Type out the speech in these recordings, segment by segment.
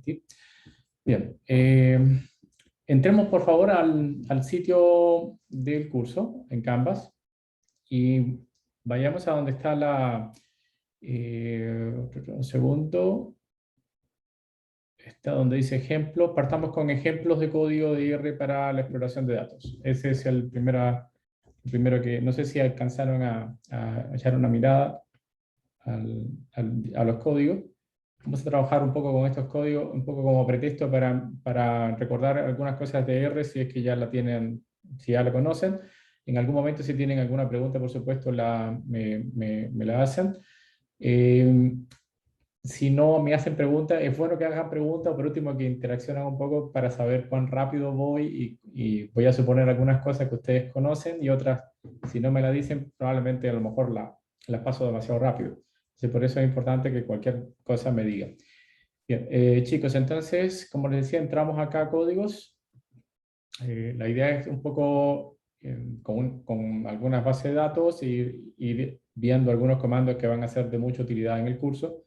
permitir. Bien, entremos por favor al sitio del curso en Canvas y vayamos a donde está un segundo, está donde dice ejemplos. Partamos con ejemplos de código de R para la exploración de datos. Ese es el primero que, no sé si alcanzaron a echar una mirada a los códigos. Vamos a trabajar un poco con estos códigos, un poco como pretexto para recordar algunas cosas de R, si es que ya la tienen, si ya la conocen. En algún momento, si tienen alguna pregunta, por supuesto, me la hacen. Si no me hacen preguntas, es bueno que hagan preguntas, o por último que interaccionen un poco para saber cuán rápido voy y voy a suponer algunas cosas que ustedes conocen y otras, si no me la dicen, probablemente a lo mejor las paso demasiado rápido. Entonces, por eso es importante que cualquier cosa me digan. Bien, chicos, entonces, como les decía, entramos acá a códigos. La idea es un poco con algunas bases de datos y ir viendo algunos comandos que van a ser de mucha utilidad en el curso,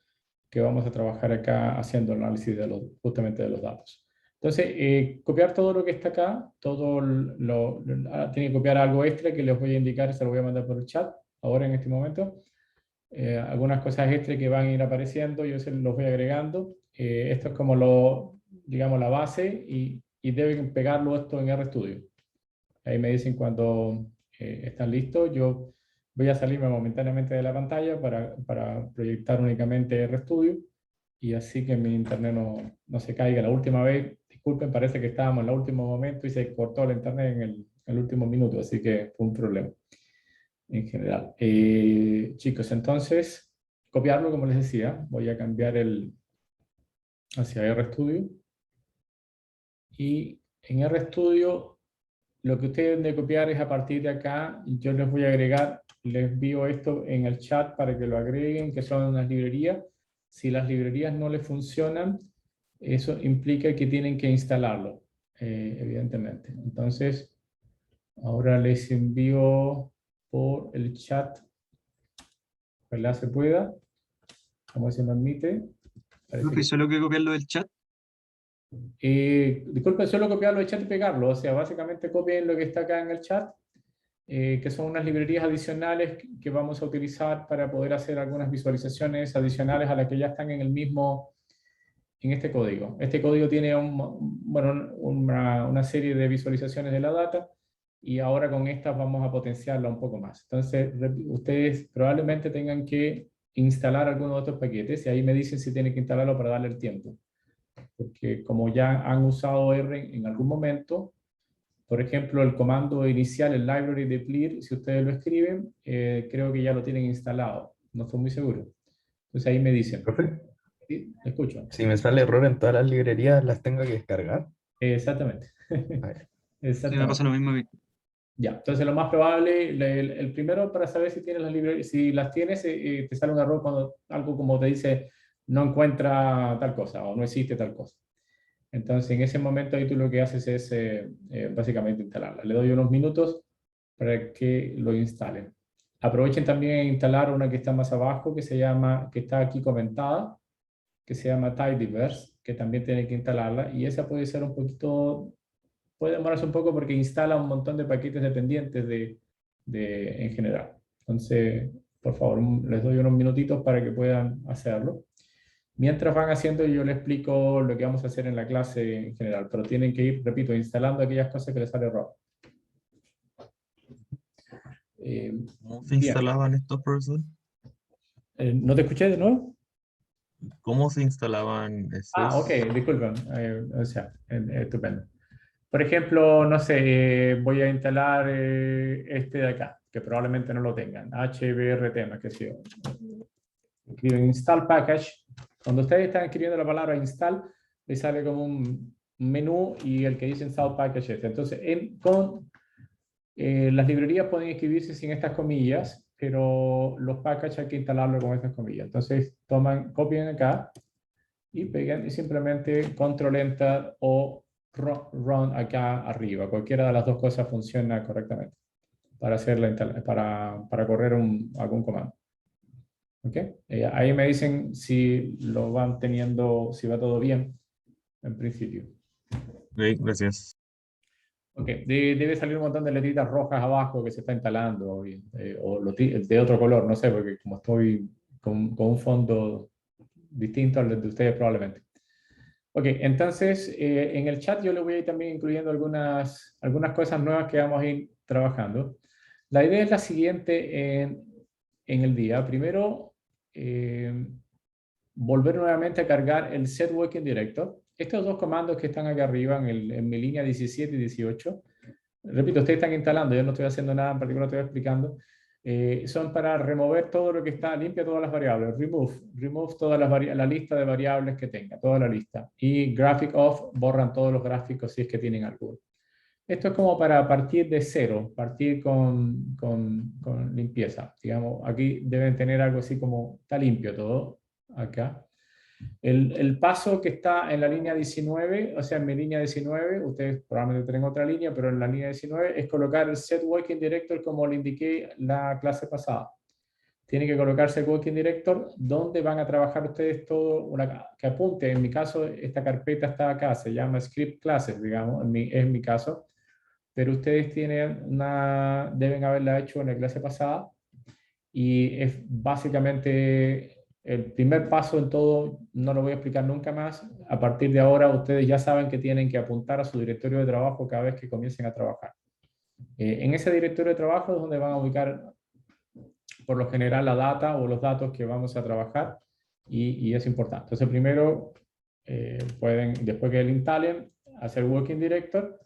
que vamos a trabajar acá haciendo el análisis justamente de los datos. Entonces, copiar todo lo que está acá, tienen que copiar algo extra que les voy a indicar, se lo voy a mandar por el chat ahora en este momento. Algunas cosas extra que van a ir apareciendo, yo se los voy agregando. Esto es como digamos, la base y deben pegarlo esto en RStudio. Ahí me dicen cuando están listos. Yo voy a salirme momentáneamente de la pantalla para proyectar únicamente RStudio y así que mi internet no se caiga. La última vez, disculpen, parece que estábamos en el último momento y se cortó el internet en el último minuto, así que fue un problema en general. Chicos, entonces, copiarlo como les decía, voy a cambiar hacia RStudio y en RStudio lo que ustedes deben de copiar es a partir de acá. Yo les voy a agregar, les envío esto en el chat para que lo agreguen, que son unas librerías. Si las librerías no les funcionan, eso implica que tienen que instalarlo, evidentemente. Entonces, ahora les envío por el chat, ojalá se pueda, como se me admite. Parece Profe, que solo que copiarlo del chat. disculpen, solo copiarlo del chat y pegarlo. O sea, básicamente copien lo que está acá en el chat, que son unas librerías adicionales que vamos a utilizar para poder hacer algunas visualizaciones adicionales a las que ya están en este código. Este código tiene una serie de visualizaciones de la data y ahora con estas vamos a potenciarla un poco más. Entonces, ustedes probablemente tengan que instalar alguno de estos paquetes y ahí me dicen si tienen que instalarlo para darle el tiempo. Porque como ya han usado R en algún momento, por ejemplo, el comando inicial, el library de clear, si ustedes lo escriben, creo que ya lo tienen instalado. No estoy muy seguro. Entonces ahí me dicen. Profe, ¿Sí? ¿Escucho? si me sale error en todas las librerías, ¿las tengo que descargar? Exactamente. A ver. Sí, me pasa Exactamente. lo mismo a mí. Ya, entonces lo más probable, el primero para saber si tienes las librerías, si las tienes, te sale un error cuando algo como te dice no encuentra tal cosa o no existe tal cosa. Entonces en ese momento ahí tú lo que haces es básicamente instalarla. Le doy unos minutos para que lo instalen. Aprovechen también a instalar una que está más abajo, que está aquí comentada, que se llama Tidyverse, que también tienen que instalarla, y esa puede ser un poquito, puede demorarse un poco porque instala un montón de paquetes dependientes en general. Entonces, por favor, les doy unos minutitos para que puedan hacerlo. Mientras van haciendo, yo les explico lo que vamos a hacer en la clase en general, pero tienen que ir, repito, instalando aquellas cosas que les sale error. ¿Cómo se Bien. instalaban estos, profesor? ¿No te escuché de nuevo? ¿Cómo se instalaban Ah, ok, esos? disculpen. O sea, estupendo. Por ejemplo, no sé, voy a instalar este de acá, que probablemente no lo tengan. HBRT, más que sí. Escriben install package. Cuando ustedes están escribiendo la palabra install, les sale como un menú y el que dice install package este. Entonces, las librerías pueden escribirse sin estas comillas, pero los packages hay que instalarlo con estas comillas. Entonces, copian acá y pegan y simplemente control enter o run acá arriba. Cualquiera de las dos cosas funciona correctamente para para correr algún comando. ¿Okay? Ahí me dicen si lo van teniendo, si va todo bien. en principio. Ok, gracias. Ok, debe salir un montón de letritas rojas abajo que se está instalando, o de otro color, no sé, porque como estoy con un fondo distinto al de ustedes probablemente. Ok, entonces en el chat yo le voy a ir también incluyendo algunas cosas nuevas que vamos a ir trabajando. La idea es la siguiente en el día. Primero, volver nuevamente a cargar el set working director. Estos dos comandos que están acá arriba en mi línea 17 y 18, repito, ustedes están instalando, yo no estoy haciendo nada en particular, estoy explicando, son para remover todo lo que está, limpia todas las variables, remove toda la lista de variables que tenga, toda la lista, y graphic off, borran todos los gráficos si es que tienen alguno. Esto es como para partir de cero, partir con limpieza. Digamos, aquí deben tener algo así como, está limpio todo, acá. El paso que está en la línea 19, o sea, en mi línea 19, ustedes probablemente tienen otra línea, pero en la línea 19 es colocar el set working director como le indiqué la clase pasada. Tiene que colocarse el working director donde van a trabajar ustedes todo, que apunte, en mi caso esta carpeta está acá, se llama script classes, digamos, es mi caso, pero ustedes deben haberla hecho en la clase pasada y es básicamente el primer paso en todo, no lo voy a explicar nunca más. A partir de ahora ustedes ya saben que tienen que apuntar a su directorio de trabajo cada vez que comiencen a trabajar. En ese directorio de trabajo es donde van a ubicar por lo general la data o los datos que vamos a trabajar y es importante. Entonces primero pueden, después que lo instalen, hacer working director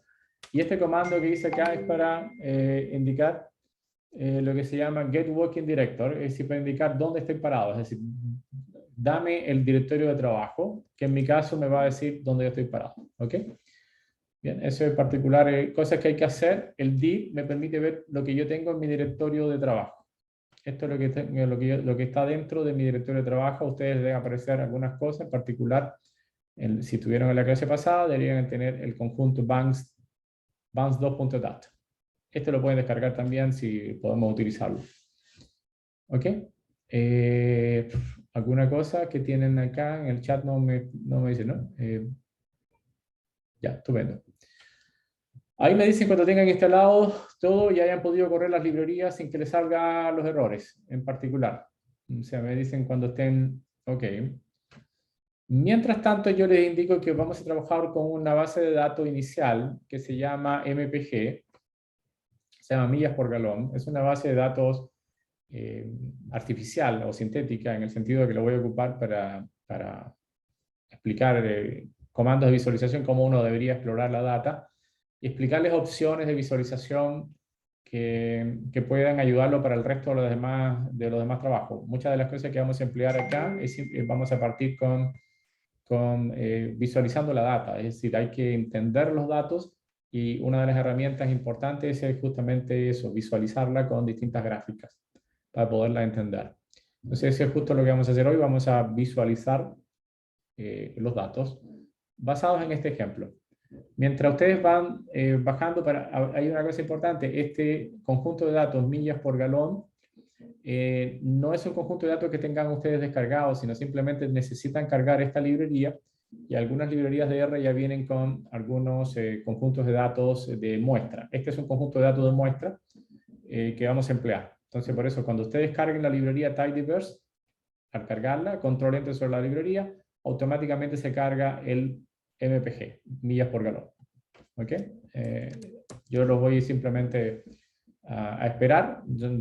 y este comando que dice acá es para indicar lo que se llama Get Working Director, es decir, para indicar dónde estoy parado, es decir, dame el directorio de trabajo, que en mi caso me va a decir dónde yo estoy parado, ¿ok? Bien, eso en particular, cosas que hay que hacer, el div me permite ver lo que yo tengo en mi directorio de trabajo. Esto es lo que está dentro de mi directorio de trabajo, a ustedes deben aparecer algunas cosas, en particular, si estuvieron en la clase pasada, deberían tener el conjunto bounce2.dat. Este lo pueden descargar también si podemos utilizarlo. ¿Ok? ¿Alguna cosa que tienen acá? En el chat no me dice, ¿no? Ya, estupendo. Ahí me dicen cuando tengan instalado todo y hayan podido correr las librerías sin que les salgan los errores en particular. O sea, me dicen cuando estén... Ok. Mientras tanto, yo les indico que vamos a trabajar con una base de datos inicial que se llama MPG. Se llama millas por galón. Es una base de datos artificial o sintética en el sentido de que lo voy a ocupar para explicar comandos de visualización, cómo uno debería explorar la data y explicarles opciones de visualización que puedan ayudarlo para el resto de los demás trabajos. Muchas de las cosas que vamos a emplear acá vamos a partir con visualizando la data, es decir, hay que entender los datos y una de las herramientas importantes es justamente eso, visualizarla con distintas gráficas para poderla entender. Entonces, eso es justo lo que vamos a hacer hoy, vamos a visualizar los datos basados en este ejemplo. Mientras ustedes van bajando, hay una cosa importante, este conjunto de datos, millas por galón, no es un conjunto de datos que tengan ustedes descargados, sino simplemente necesitan cargar esta librería y algunas librerías de R ya vienen con algunos conjuntos de datos de muestra. Este es un conjunto de datos de muestra que vamos a emplear. Entonces, por eso, cuando ustedes carguen la librería tidyverse, al cargarla, control enter sobre la librería, automáticamente se carga el MPG, millas por galón. ¿Ok? Yo los voy simplemente a esperar. Yo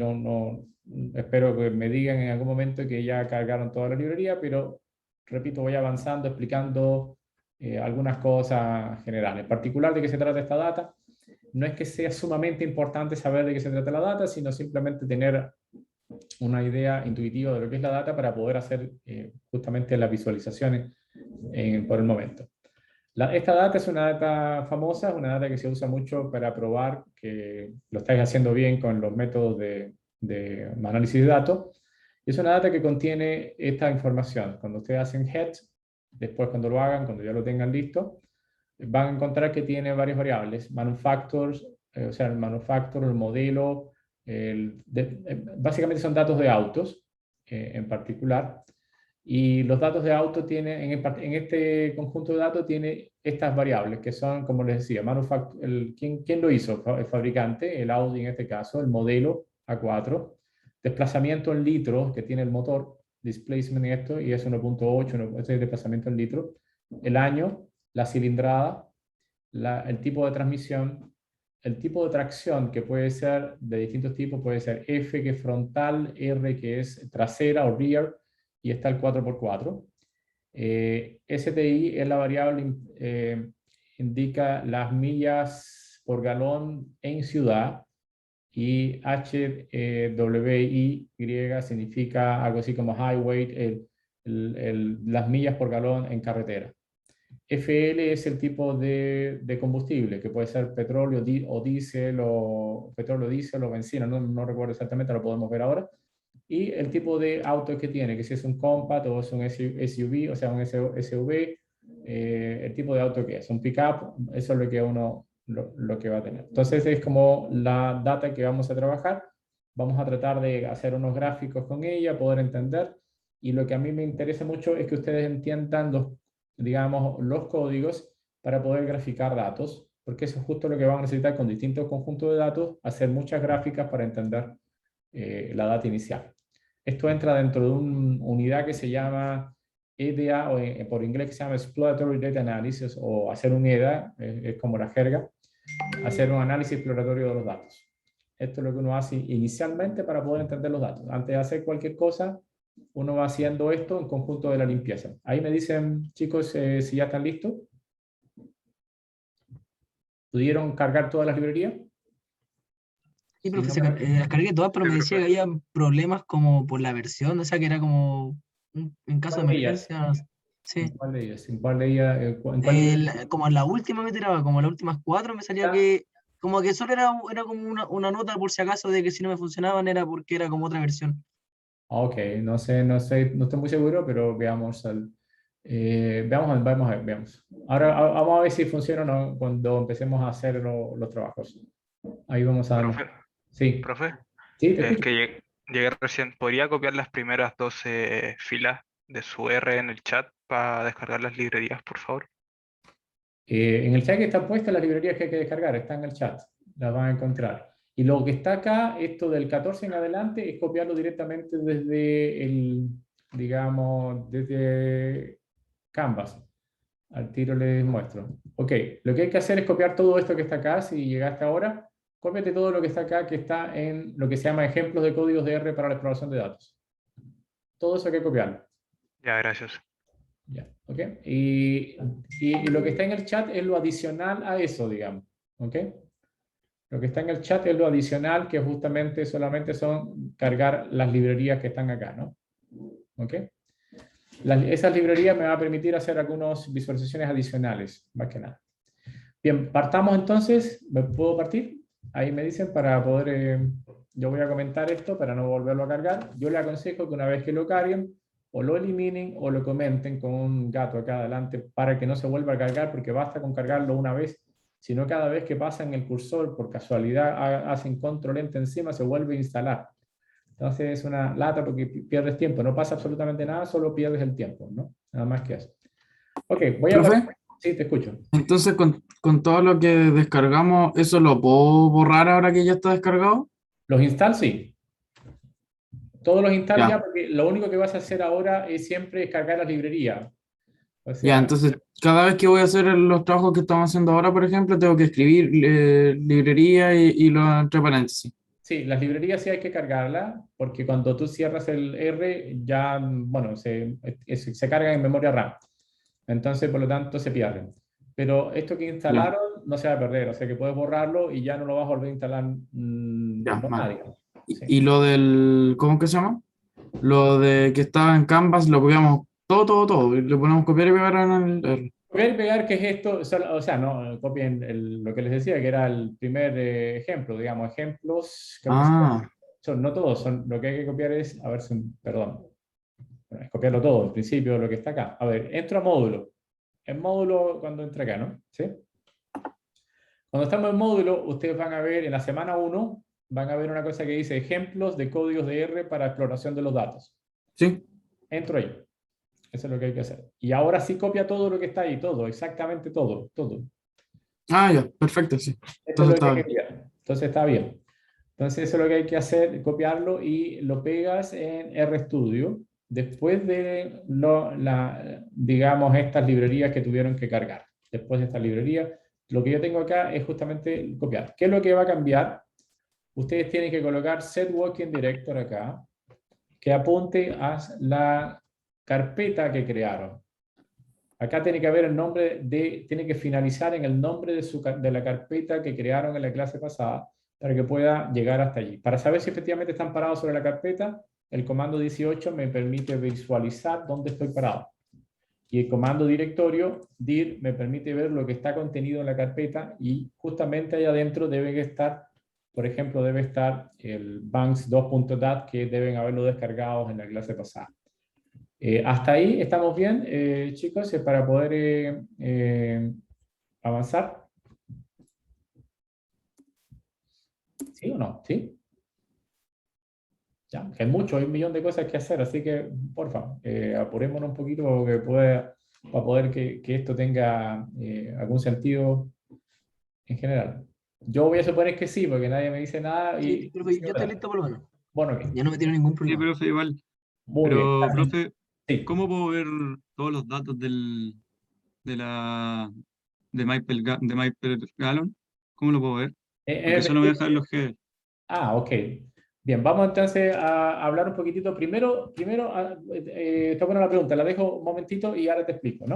espero que me digan en algún momento que ya cargaron toda la librería, pero repito, voy avanzando, explicando algunas cosas generales. En particular, de qué se trata esta data. No es que sea sumamente importante saber de qué se trata la data, sino simplemente tener una idea intuitiva de lo que es la data para poder hacer justamente las visualizaciones por el momento. Esta data es una data famosa, es una data que se usa mucho para probar que lo estáis haciendo bien con los métodos de análisis de datos. Es una data que contiene esta información. Cuando ustedes hacen head, después cuando lo hagan, cuando ya lo tengan listo, van a encontrar que tiene varias variables. Manufacturers, o sea, el manufacturer, el modelo, básicamente son datos de autos en particular. Y los datos de auto tienen, en este conjunto de datos tiene estas variables, que son, como les decía, ¿quién lo hizo? El fabricante, el Audi en este caso, el modelo A4, desplazamiento en litros que tiene el motor, displacement en esto, y es 1.8, este es desplazamiento en litros, el año, la cilindrada, el tipo de transmisión, el tipo de tracción, que puede ser de distintos tipos, puede ser F, que es frontal, R, que es trasera o rear, y está el 4x4. STI es la variable, indica las millas por galón en ciudad, y HWI significa algo así como highway, las millas por galón en carretera. FL es el tipo de combustible, que puede ser petróleo o diésel, o petróleo, diésel o benzina, no recuerdo exactamente, lo podemos ver ahora. Y el tipo de auto que tiene, que si es un compact o es un SUV, o sea, un SUV, el tipo de auto que es, un pickup, eso es lo que lo que va a tener. Entonces es como la data que vamos a trabajar. Vamos a tratar de hacer unos gráficos con ella, poder entender. Y lo que a mí me interesa mucho es que ustedes entiendan digamos, los códigos para poder graficar datos, porque eso es justo lo que van a necesitar con distintos conjuntos de datos, hacer muchas gráficas para entender la data inicial. Esto entra dentro de una unidad que se llama EDA, o por inglés que se llama Exploratory Data Analysis, o hacer un EDA, es como la jerga, hacer un análisis exploratorio de los datos. Esto es lo que uno hace inicialmente para poder entender los datos. Antes de hacer cualquier cosa, uno va haciendo esto en conjunto de la limpieza. Ahí me dicen, chicos, si ya están listos. ¿Pudieron cargar todas las librerías? Sí, Si profe, no me- las cargué todas, pero Sí, me decía que profe. había problemas como por la versión, o sea, que era como en caso de ¿Cuál de ellas? emergencia, ¿En sí. cuál de ellas? ¿En cuál de ellas? ¿En cuál librería? Como en la última me tiraba, como en las últimas cuatro me salía que, como que solo era como una nota por si acaso de que si no me funcionaban era porque era como otra versión. Ok, no sé, no estoy muy seguro, pero veamos. Veamos. Ahora vamos a ver si funciona o no cuando empecemos a hacer los trabajos. Ahí vamos a darnos. Profe, Sí, profe, sí, te es escucho. que llegué recién. ¿Podría copiar las primeras 12 filas de su R en el chat para descargar las librerías, por favor? En el chat que está puesta las librerías que hay que descargar, está en el chat, las van a encontrar. Y lo que está acá, esto del 14 en adelante, es copiarlo directamente desde digamos, desde Canvas. Al tiro les muestro. Ok, lo que hay que hacer es copiar todo esto que está acá. Si llegaste ahora, cópiate todo lo que está acá, que está en lo que se llama ejemplos de códigos de R para la exploración de datos. Todo eso hay que copiarlo. Ya, gracias. Ya, ¿ok? Y lo que está en el chat es lo adicional a eso, digamos. ¿Ok? Lo que está en el chat es lo adicional, que justamente solamente son cargar las librerías que están acá, ¿no? ¿Ok? Esas librerías me van a permitir hacer algunas visualizaciones adicionales, más que nada. Bien, partamos entonces. ¿Me puedo partir? Ahí me dicen para poder... yo voy a comentar esto para no volverlo a cargar. Yo le aconsejo que una vez que lo carguen, o lo eliminen o lo comenten con un gato acá adelante para que no se vuelva a cargar, porque basta con cargarlo una vez, sino cada vez que pasan el cursor, por casualidad hacen control enter encima, se vuelve a instalar. Entonces es una lata porque pierdes tiempo, no pasa absolutamente nada, solo pierdes el tiempo, ¿no? Nada más que eso. Ok, voy a Profe, partir. Sí, te escucho. entonces con todo lo que descargamos, ¿eso lo puedo borrar ahora que ya está descargado? Los install, sí. Todos los install ya, Ya, porque lo único que vas a hacer ahora es siempre cargar las librerías. O ya, sea, entonces cada vez que voy a hacer los trabajos que estamos haciendo ahora, por ejemplo, tengo que escribir librería y lo entre paréntesis. sí, las librerías sí hay que cargarlas, porque cuando tú cierras el R, ya, bueno, se cargan en memoria RAM. Entonces, por lo tanto, se pierden. Pero esto que Ya, instalaron no se va a perder, o sea que puedes borrarlo y ya no lo vas a volver a instalar ya, nada, vale. digamos. Y, Sí. y lo del, ¿cómo que se llama? Lo de que estaba en Canvas, lo copiamos todo, y le ponemos copiar y pegar en el... Copiar y pegar, ¿qué es esto? O sea, no, copien lo que les decía, que era el primer ejemplo, digamos, ejemplos, creo que Ah, no todos, lo que hay que copiar es, a ver, perdón, bueno, es copiarlo todo, el principio, lo que está acá. A ver, entro a módulo. En módulo, cuando entra acá, ¿no? ¿Sí? Cuando estamos en módulo, ustedes van a ver en la semana 1, van a ver una cosa que dice ejemplos de códigos de R para exploración de los datos. sí, Entro ahí. Eso es lo que hay que hacer. Y ahora sí copia todo lo que está ahí, todo, exactamente todo, todo. Ah, ya, perfecto, sí. Esto es Entonces lo está que bien. quería. Entonces está bien. Entonces eso es lo que hay que hacer, copiarlo y lo pegas en RStudio después de, digamos, estas librerías que tuvieron que cargar. Después de esta librería, lo que yo tengo acá es justamente copiar. ¿Qué es lo que va a cambiar? Ustedes tienen que colocar set working director acá, que apunte a la carpeta que crearon. Acá tiene que haber el nombre tiene que finalizar en el nombre de la carpeta que crearon en la clase pasada para que pueda llegar hasta allí. Para saber si efectivamente están parados sobre la carpeta, el comando 18 me permite visualizar dónde estoy parado. Y el comando directorio, dir, me permite ver lo que está contenido en la carpeta y justamente ahí adentro debe estar, por ejemplo, debe estar el banks2.dat que deben haberlo descargado en la clase pasada. Hasta ahí estamos bien, chicos, para poder avanzar. ¿Sí o no? ¿Sí? Ya, que hay mucho, hay un millón de cosas que hacer, así que, por favor, apurémonos un poquito para poder que esto tenga algún sentido en general. Yo voy a suponer que sí, porque nadie me dice nada. Sí, profe, yo estoy listo por lo menos. Bueno, ok. Ya no me tiene ningún Sí, problema. profe, igual. Muy bien. Pero, profe, Sí. ¿cómo puedo ver todos los datos de Michael Gallon? ¿Cómo lo puedo ver? Porque solo me dejan los G. Ok. Bien, vamos entonces a hablar un poquitito. Primero está buena la pregunta, la dejo un momentito y ahora te explico, ¿no?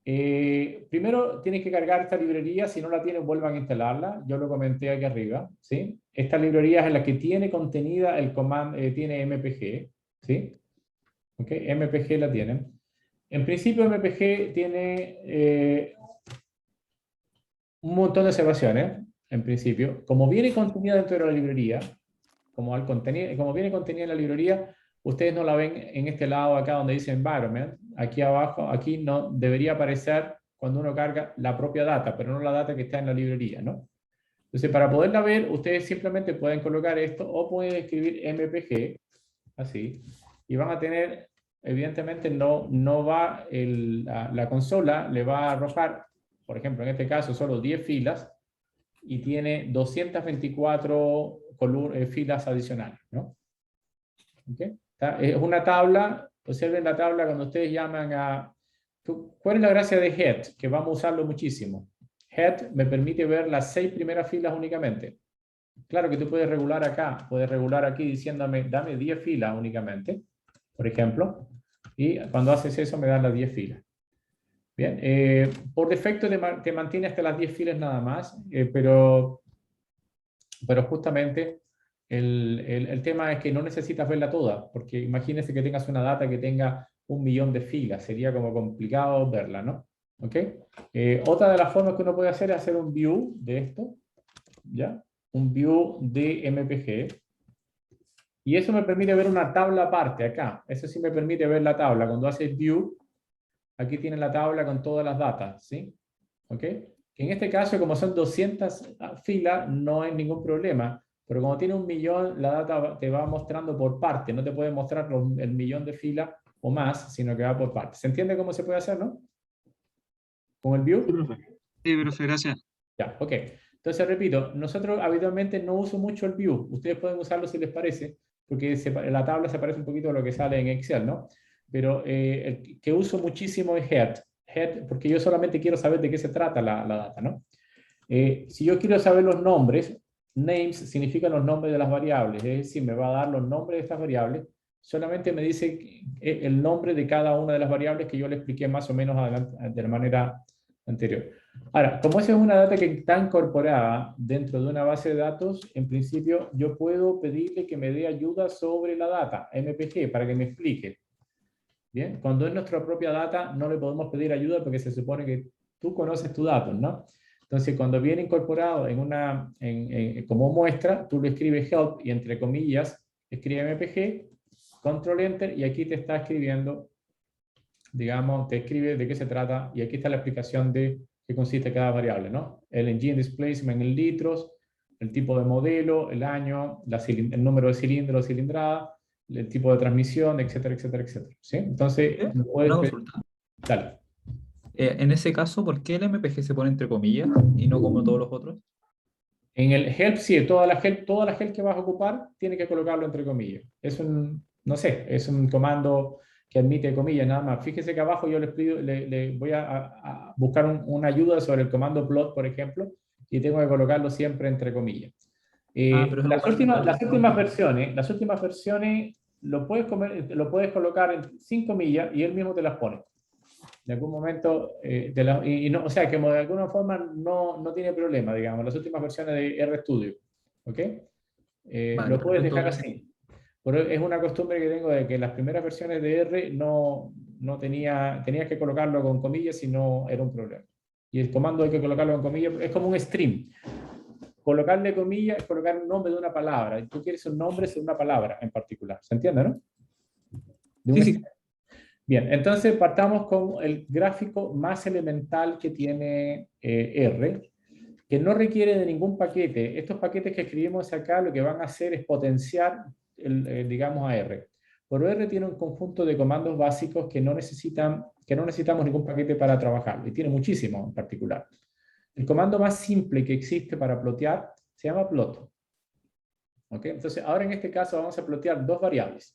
Primero tienes que cargar esta librería, si no la tienes vuelvan a instalarla, yo lo comenté aquí arriba, ¿sí? Esta librería es la que tiene contenida el comando, tiene MPG, ¿sí? ¿Ok? MPG la tienen. En principio MPG tiene un montón de observaciones, en principio. Como viene contenida dentro de la librería, como viene contenida en la librería, ustedes no la ven en este lado acá donde dice environment. Aquí abajo, aquí no debería aparecer cuando uno carga la propia data, pero no la data que está en la librería, ¿no? Entonces, para poderla ver, ustedes simplemente pueden colocar esto o pueden escribir MPG, así, y van a tener, evidentemente no va, la consola le va a arrojar, por ejemplo, en este caso, solo 10 filas, y tiene 224 filas adicionales, ¿no? ¿Okay? Es una tabla, observen la tabla cuando ustedes llaman a... ¿Cuál es la gracia de head? Que vamos a usarlo muchísimo. Head me permite ver las 6 primeras filas únicamente. Claro que tú puedes regular acá, puedes regular aquí diciéndome, dame 10 filas únicamente, por ejemplo, y cuando haces eso me dan las 10 filas. Bien, por defecto te mantiene hasta las 10 filas nada más, pero justamente el tema es que no necesitas verla toda, porque imagínese que tengas una data que tenga 1 millón de filas, sería como complicado verla, ¿no? ¿Ok? Otra de las formas que uno puede hacer es hacer un view de esto, ¿ya? Un view de MPG, y eso me permite ver una tabla aparte acá, eso sí me permite ver la tabla, cuando haces view, aquí tienen la tabla con todas las datas, ¿sí? ¿Ok? En este caso, como son 200 filas, no hay ningún problema, pero como tiene 1 millón, la data te va mostrando por parte, no te puede mostrar el millón de filas o más, sino que va por parte. ¿Se entiende cómo se puede hacer, no? ¿Con el view? Sí, profe. Sí, profe, gracias. Ya, ok. Entonces, repito, nosotros habitualmente no uso mucho el view. Ustedes pueden usarlo si les parece, porque la tabla se parece un poquito a lo que sale en Excel, ¿no? Pero el que uso muchísimo es head. Head, porque yo solamente quiero saber de qué se trata la data, ¿no? Si yo quiero saber los nombres, names significan los nombres de las variables, es decir, me va a dar los nombres de estas variables, solamente me dice el nombre de cada una de las variables que yo le expliqué más o menos de la manera anterior. Ahora, como esa es una data que está incorporada dentro de una base de datos, en principio yo puedo pedirle que me dé ayuda sobre la data, MPG, para que me explique. Bien, cuando es nuestra propia data no le podemos pedir ayuda porque se supone que tú conoces tus datos, ¿no? Entonces, cuando viene incorporado como muestra, tú le escribes help y entre comillas escribe MPG, control enter y aquí te está escribiendo, digamos, te escribe de qué se trata y aquí está la explicación de qué consiste cada variable, ¿no? El engine displacement en litros, el tipo de modelo, el año, el número de cilindros o cilindrada, el tipo de transmisión, etcétera, etcétera, etcétera. ¿Sí? Entonces, Una puedes consulta. dale. En ese caso, ¿por qué el MPG se pone entre comillas y no como todos los otros? En el help, sí, toda la help que vas a ocupar, tiene que colocarlo entre comillas. Es un, no sé, es un comando que admite comillas nada más. Fíjese que abajo yo le voy a buscar una ayuda sobre el comando plot, por ejemplo, y tengo que colocarlo siempre entre comillas. Pero es algo particular. Las últimas versiones lo puedes colocar en 5 comillas y él mismo te las pone. En algún momento, no, o sea, que de alguna forma no tiene problema, digamos, las últimas versiones de RStudio, ¿ok? Vale, Lo puedes dejar entonces- así. Pero es una costumbre que tengo de que las primeras versiones de R no tenías que colocarlo con comillas si no era un problema. Y el comando hay que colocarlo con comillas, es como un string. Colocarle comillas es colocar un nombre de una palabra. Tú quieres un nombre de una palabra en particular. ¿Se entiende, no? De un Sí, sí. string. Bien, entonces partamos con el gráfico más elemental que tiene R, que no requiere de ningún paquete. Estos paquetes que escribimos acá lo que van a hacer es potenciar, digamos, a R. Pero R tiene un conjunto de comandos básicos que no necesitamos ningún paquete para trabajar, y tiene muchísimos en particular. El comando más simple que existe para plotear se llama plot. ¿Ok? Entonces, ahora en este caso vamos a plotear dos variables.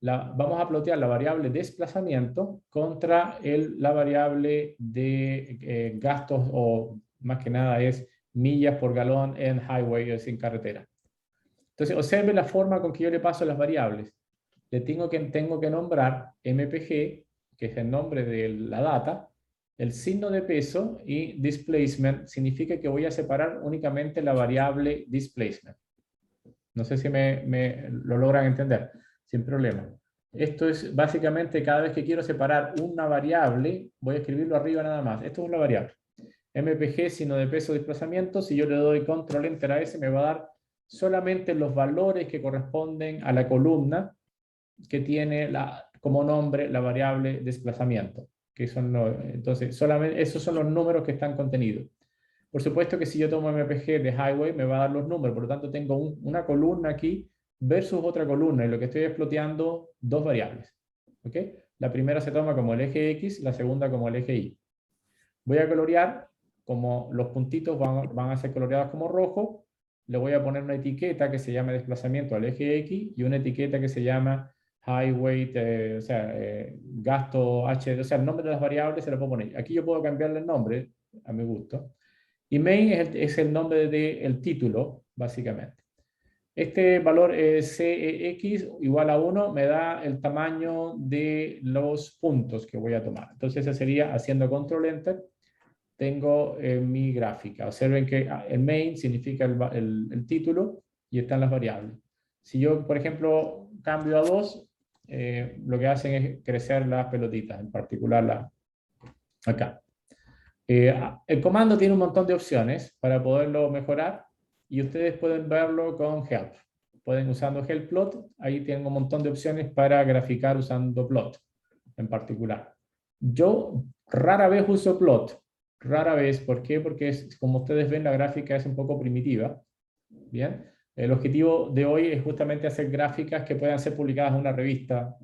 Vamos a plotear la variable desplazamiento contra la variable de gastos, o más que nada es millas por galón en highway, es en carretera. Entonces, observe la forma con que yo le paso las variables. Le tengo que nombrar MPG, que es el nombre de la data, el signo de peso, y displacement significa que voy a separar únicamente la variable displacement. No sé si lo logran entender, sin problema. Esto es básicamente cada vez que quiero separar una variable, voy a escribirlo arriba nada más. Esto es una variable. MPG, signo de peso, desplazamiento. Si yo le doy control enter a S, me va a dar solamente los valores que corresponden a la columna que tiene como nombre la variable desplazamiento. Entonces, solamente esos son los números que están contenidos. Por supuesto que si yo tomo MPG de highway, me va a dar los números. Por lo tanto, tengo una columna aquí versus otra columna, y lo que estoy exploteando dos variables. ¿Ok? La primera se toma como el eje X, la segunda como el eje Y. Voy a colorear, como los puntitos van a ser coloreados como rojo, le voy a poner una etiqueta que se llama desplazamiento al eje X y una etiqueta que se llama highway, gasto H, o sea, el nombre de las variables se lo puedo poner. Aquí yo puedo cambiarle el nombre a mi gusto. Y main es el nombre del título, básicamente. Este valor CEX igual a 1 me da el tamaño de los puntos que voy a tomar. Entonces, ese sería haciendo control enter. Tengo mi gráfica. Observen que el main significa el título y están las variables. Si yo, por ejemplo, cambio a 2, lo que hacen es crecer las pelotitas, en particular acá. El comando tiene un montón de opciones para poderlo mejorar, y ustedes pueden verlo con help. Pueden usando help plot, ahí tienen un montón de opciones para graficar usando plot en particular. Yo rara vez uso plot, rara vez. ¿Por qué? Porque como ustedes ven, la gráfica es un poco primitiva. Bien, el objetivo de hoy es justamente hacer gráficas que puedan ser publicadas en una revista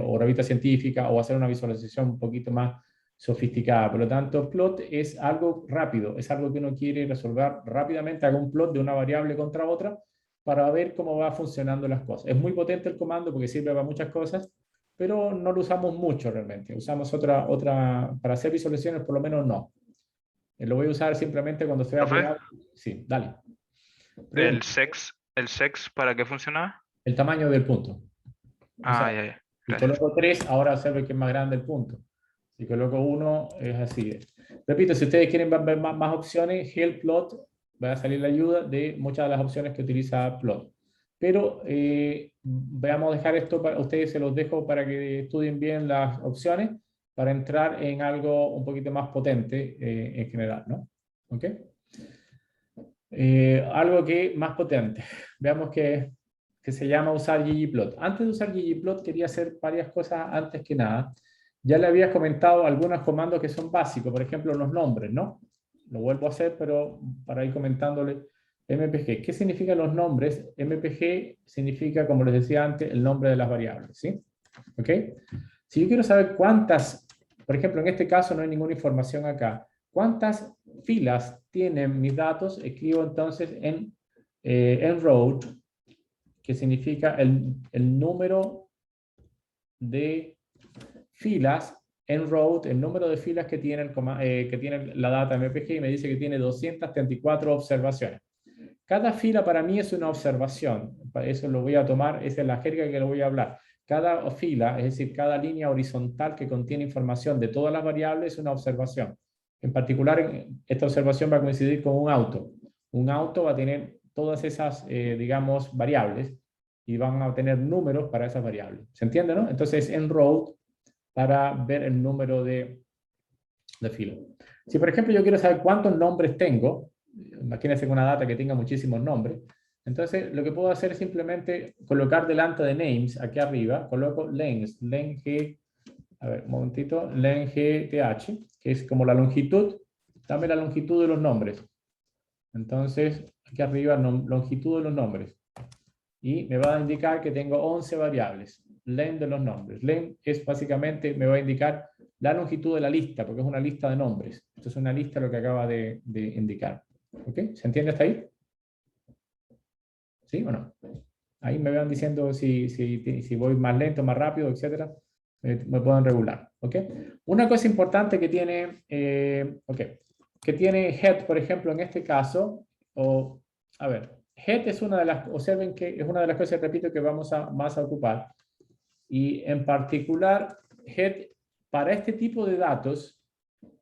o revista científica, o hacer una visualización un poquito más sofisticada. Por lo tanto, plot es algo rápido, es algo que uno quiere resolver rápidamente. Hago un plot de una variable contra otra para ver cómo va funcionando las cosas. Es muy potente el comando porque sirve para muchas cosas, pero no lo usamos mucho realmente. Usamos otra para hacer visualizaciones, por lo menos no. Lo voy a usar simplemente cuando estoy ¿Profe? apurado. Sí, dale. ¿El sex para qué funcionaba? El tamaño del punto. O sea, Ya. si Gracias. coloco 3, ahora observe que es más grande el punto. Si coloco 1, es así. Repito, si ustedes quieren ver más opciones, help plot, va a salir la ayuda de muchas de las opciones que utiliza plot. Pero vamos a dejar esto para ustedes, se los dejo para que estudien bien las opciones, para entrar en algo un poquito más potente en general, ¿no? ¿Ok? Algo que más potente. Veamos que se llama usar ggplot. Antes de usar ggplot quería hacer varias cosas antes que nada. Ya le había comentado algunos comandos que son básicos, por ejemplo los nombres, ¿no? Lo vuelvo a hacer, pero para ir comentándole MPG. ¿Qué significan los nombres? MPG significa, como les decía antes, el nombre de las variables, ¿sí? ¿Ok? Si yo quiero saber cuántas, por ejemplo, en este caso no hay ninguna información acá, cuántas filas tienen mis datos, escribo entonces en row, que significa el número de filas en row, el número de filas que tiene, que tiene la data MPG, y me dice que tiene 234 observaciones. Cada fila para mí es una observación. Eso lo voy a tomar, esa es la jerga que lo voy a hablar. Cada fila, es decir, cada línea horizontal que contiene información de todas las variables es una observación. En particular, esta observación va a coincidir con un auto. Un auto va a tener todas esas, digamos, variables y van a tener números para esas variables. ¿Se entiende, no? Entonces, en row para ver el número de filas. Si, por ejemplo, yo quiero saber cuántos nombres tengo, imagínense una data que tenga muchísimos nombres, entonces lo que puedo hacer es simplemente colocar delante de names, aquí arriba, coloco length, a ver, un momentito, length, que es como la longitud, dame la longitud de los nombres. Entonces, aquí arriba, longitud de los nombres. Y me va a indicar que tengo 11 variables, length de los nombres. Length es básicamente, me va a indicar la longitud de la lista, porque es una lista de nombres. Esto es una lista lo que acaba de indicar. ¿Ok? ¿Se entiende hasta ahí? ¿Sí o no? Ahí me van diciendo si voy más lento, más rápido, etcétera. Me pueden regular. ¿Ok? Una cosa importante que tiene, que tiene head, por ejemplo, en este caso, a ver, head es una de las, observen que es una de las cosas, repito, que vamos más a ocupar. Y en particular, head, para este tipo de datos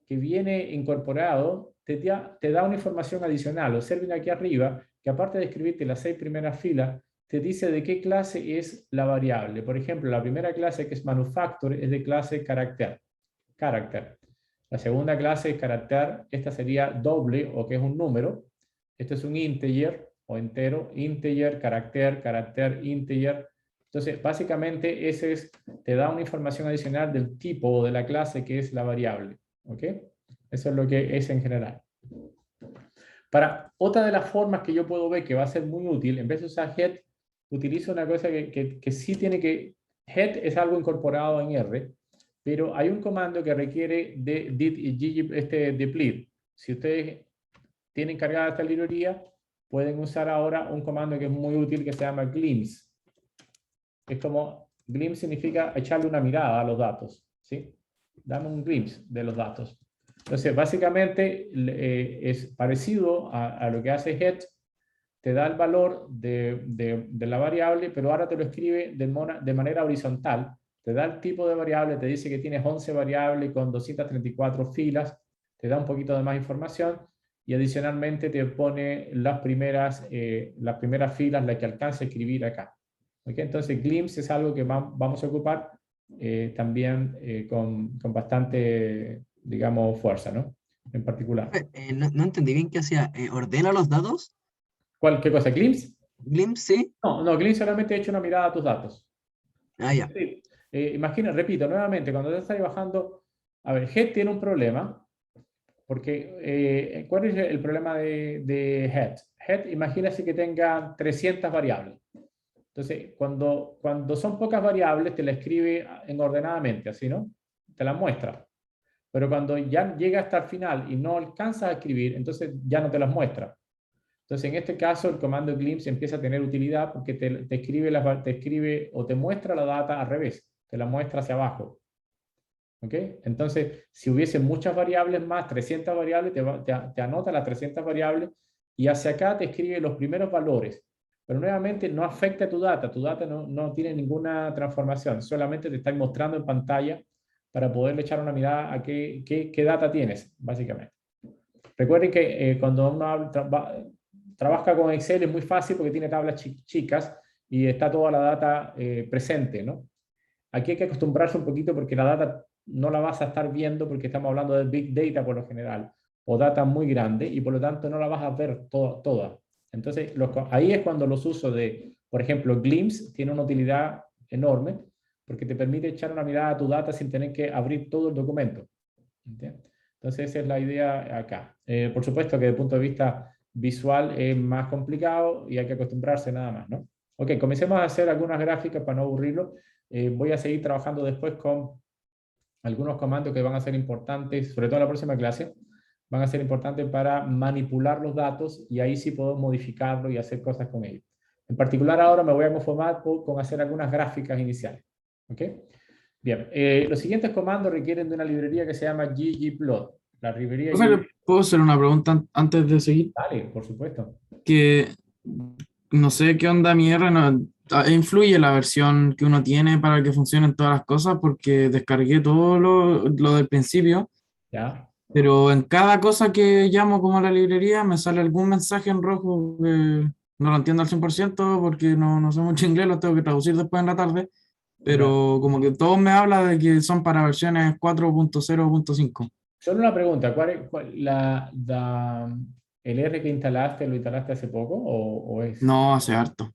que viene incorporado, te da una información adicional. Observen aquí arriba, que aparte de escribirte las 6 primeras filas, te dice de qué clase es la variable. Por ejemplo, la primera clase, que es manufacture, es de clase character. La segunda clase es character, esta sería doble, o que es un número. Esto es un integer o entero, integer, character, integer. Entonces, básicamente, te da una información adicional del tipo o de la clase que es la variable. ¿Ok? Eso es lo que es en general. Para otra de las formas que yo puedo ver que va a ser muy útil, en vez de usar head, utilizo una cosa que sí tiene que... Head es algo incorporado en R, pero hay un comando que requiere de deplete. Si ustedes tienen cargada esta librería, pueden usar ahora un comando que es muy útil que se llama glimpse. Es como, glimpse significa echarle una mirada a los datos, ¿sí? Dame un glimpse de los datos. Entonces, básicamente es parecido a lo que hace head, te da el valor de la variable, pero ahora te lo escribe de manera horizontal, te da el tipo de variable, te dice que tienes 11 variables con 234 filas, te da un poquito de más información, y adicionalmente te pone las primeras filas, las que alcanza a escribir acá. ¿Okay? Entonces, glimpse es algo que vamos a ocupar también con bastante, digamos, fuerza, ¿no? En particular. No entendí bien qué hacía. ¿Ordena los datos? ¿Qué cosa? ¿Glimpse? ¿Glimpse? Sí. No, Glimpse solamente echa una mirada a tus datos. Ah, ya. Sí. Imagina, repito, nuevamente, cuando te estás bajando, a ver, head tiene un problema, porque ¿cuál es el problema de head? Head, imagínese que tenga 300 variables. Entonces, cuando son pocas variables, te la escribe ordenadamente, así, ¿no? Te la muestra. Pero cuando ya llega hasta el final y no alcanzas a escribir, entonces ya no te las muestra. Entonces, en este caso, el comando glimpse empieza a tener utilidad porque te escribe o te muestra la data al revés, te la muestra hacia abajo. ¿Ok? Entonces, si hubiese muchas variables más, 300 variables, te anota las 300 variables y hacia acá te escribe los primeros valores. Pero nuevamente no afecta a tu data no tiene ninguna transformación, solamente te está mostrando en pantalla para poderle echar una mirada a qué data tienes, básicamente. Recuerden que cuando uno trabaja con Excel es muy fácil porque tiene tablas chicas y está toda la data presente, ¿no? Aquí hay que acostumbrarse un poquito porque la data no la vas a estar viendo porque estamos hablando de Big Data por lo general, o data muy grande, y por lo tanto no la vas a ver toda. Entonces, ahí es cuando los usos de, por ejemplo, Glimpse tiene una utilidad enorme porque te permite echar una mirada a tu data sin tener que abrir todo el documento. ¿Entiendes? Entonces, esa es la idea acá. Por supuesto que desde el punto de vista visual es más complicado y hay que acostumbrarse nada más, ¿no? Ok, comencemos a hacer algunas gráficas para no aburrirlo. Voy a seguir trabajando después con algunos comandos que van a ser importantes, sobre todo en la próxima clase, van a ser importantes para manipular los datos y ahí sí puedo modificarlo y hacer cosas con ellos. En particular ahora me voy a conformar con hacer algunas gráficas iniciales. ¿Ok? Bien, los siguientes comandos requieren de una librería que se llama ggplot. La librería Profe, ¿le puedo hacer una pregunta antes de seguir? Dale, por supuesto. Que no sé qué onda mi R, influye la versión que uno tiene para que funcionen todas las cosas, porque descargué todo lo del principio, ¿Ya? pero en cada cosa que llamo como a la librería me sale algún mensaje en rojo que no lo entiendo al 100% porque no sé mucho inglés, lo tengo que traducir después en la tarde, pero como que todo me habla de que son para versiones 4.0.5. Solo una pregunta, ¿el R que instalaste, lo instalaste hace poco o es...? No, hace harto.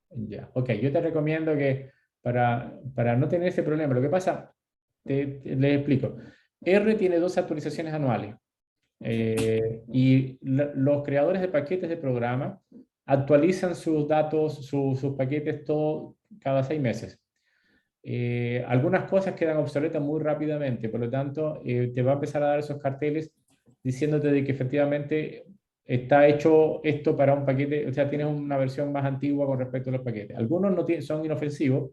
Ya, ok, yo te recomiendo que para no tener ese problema, lo que pasa, les explico. R tiene 2 actualizaciones anuales y los creadores de paquetes de programa actualizan sus datos, sus paquetes cada 6 meses. Algunas cosas quedan obsoletas muy rápidamente, por lo tanto, te va a empezar a dar esos carteles diciéndote de que efectivamente está hecho esto para un paquete, o sea, tienes una versión más antigua con respecto a los paquetes. Algunos no son inofensivos,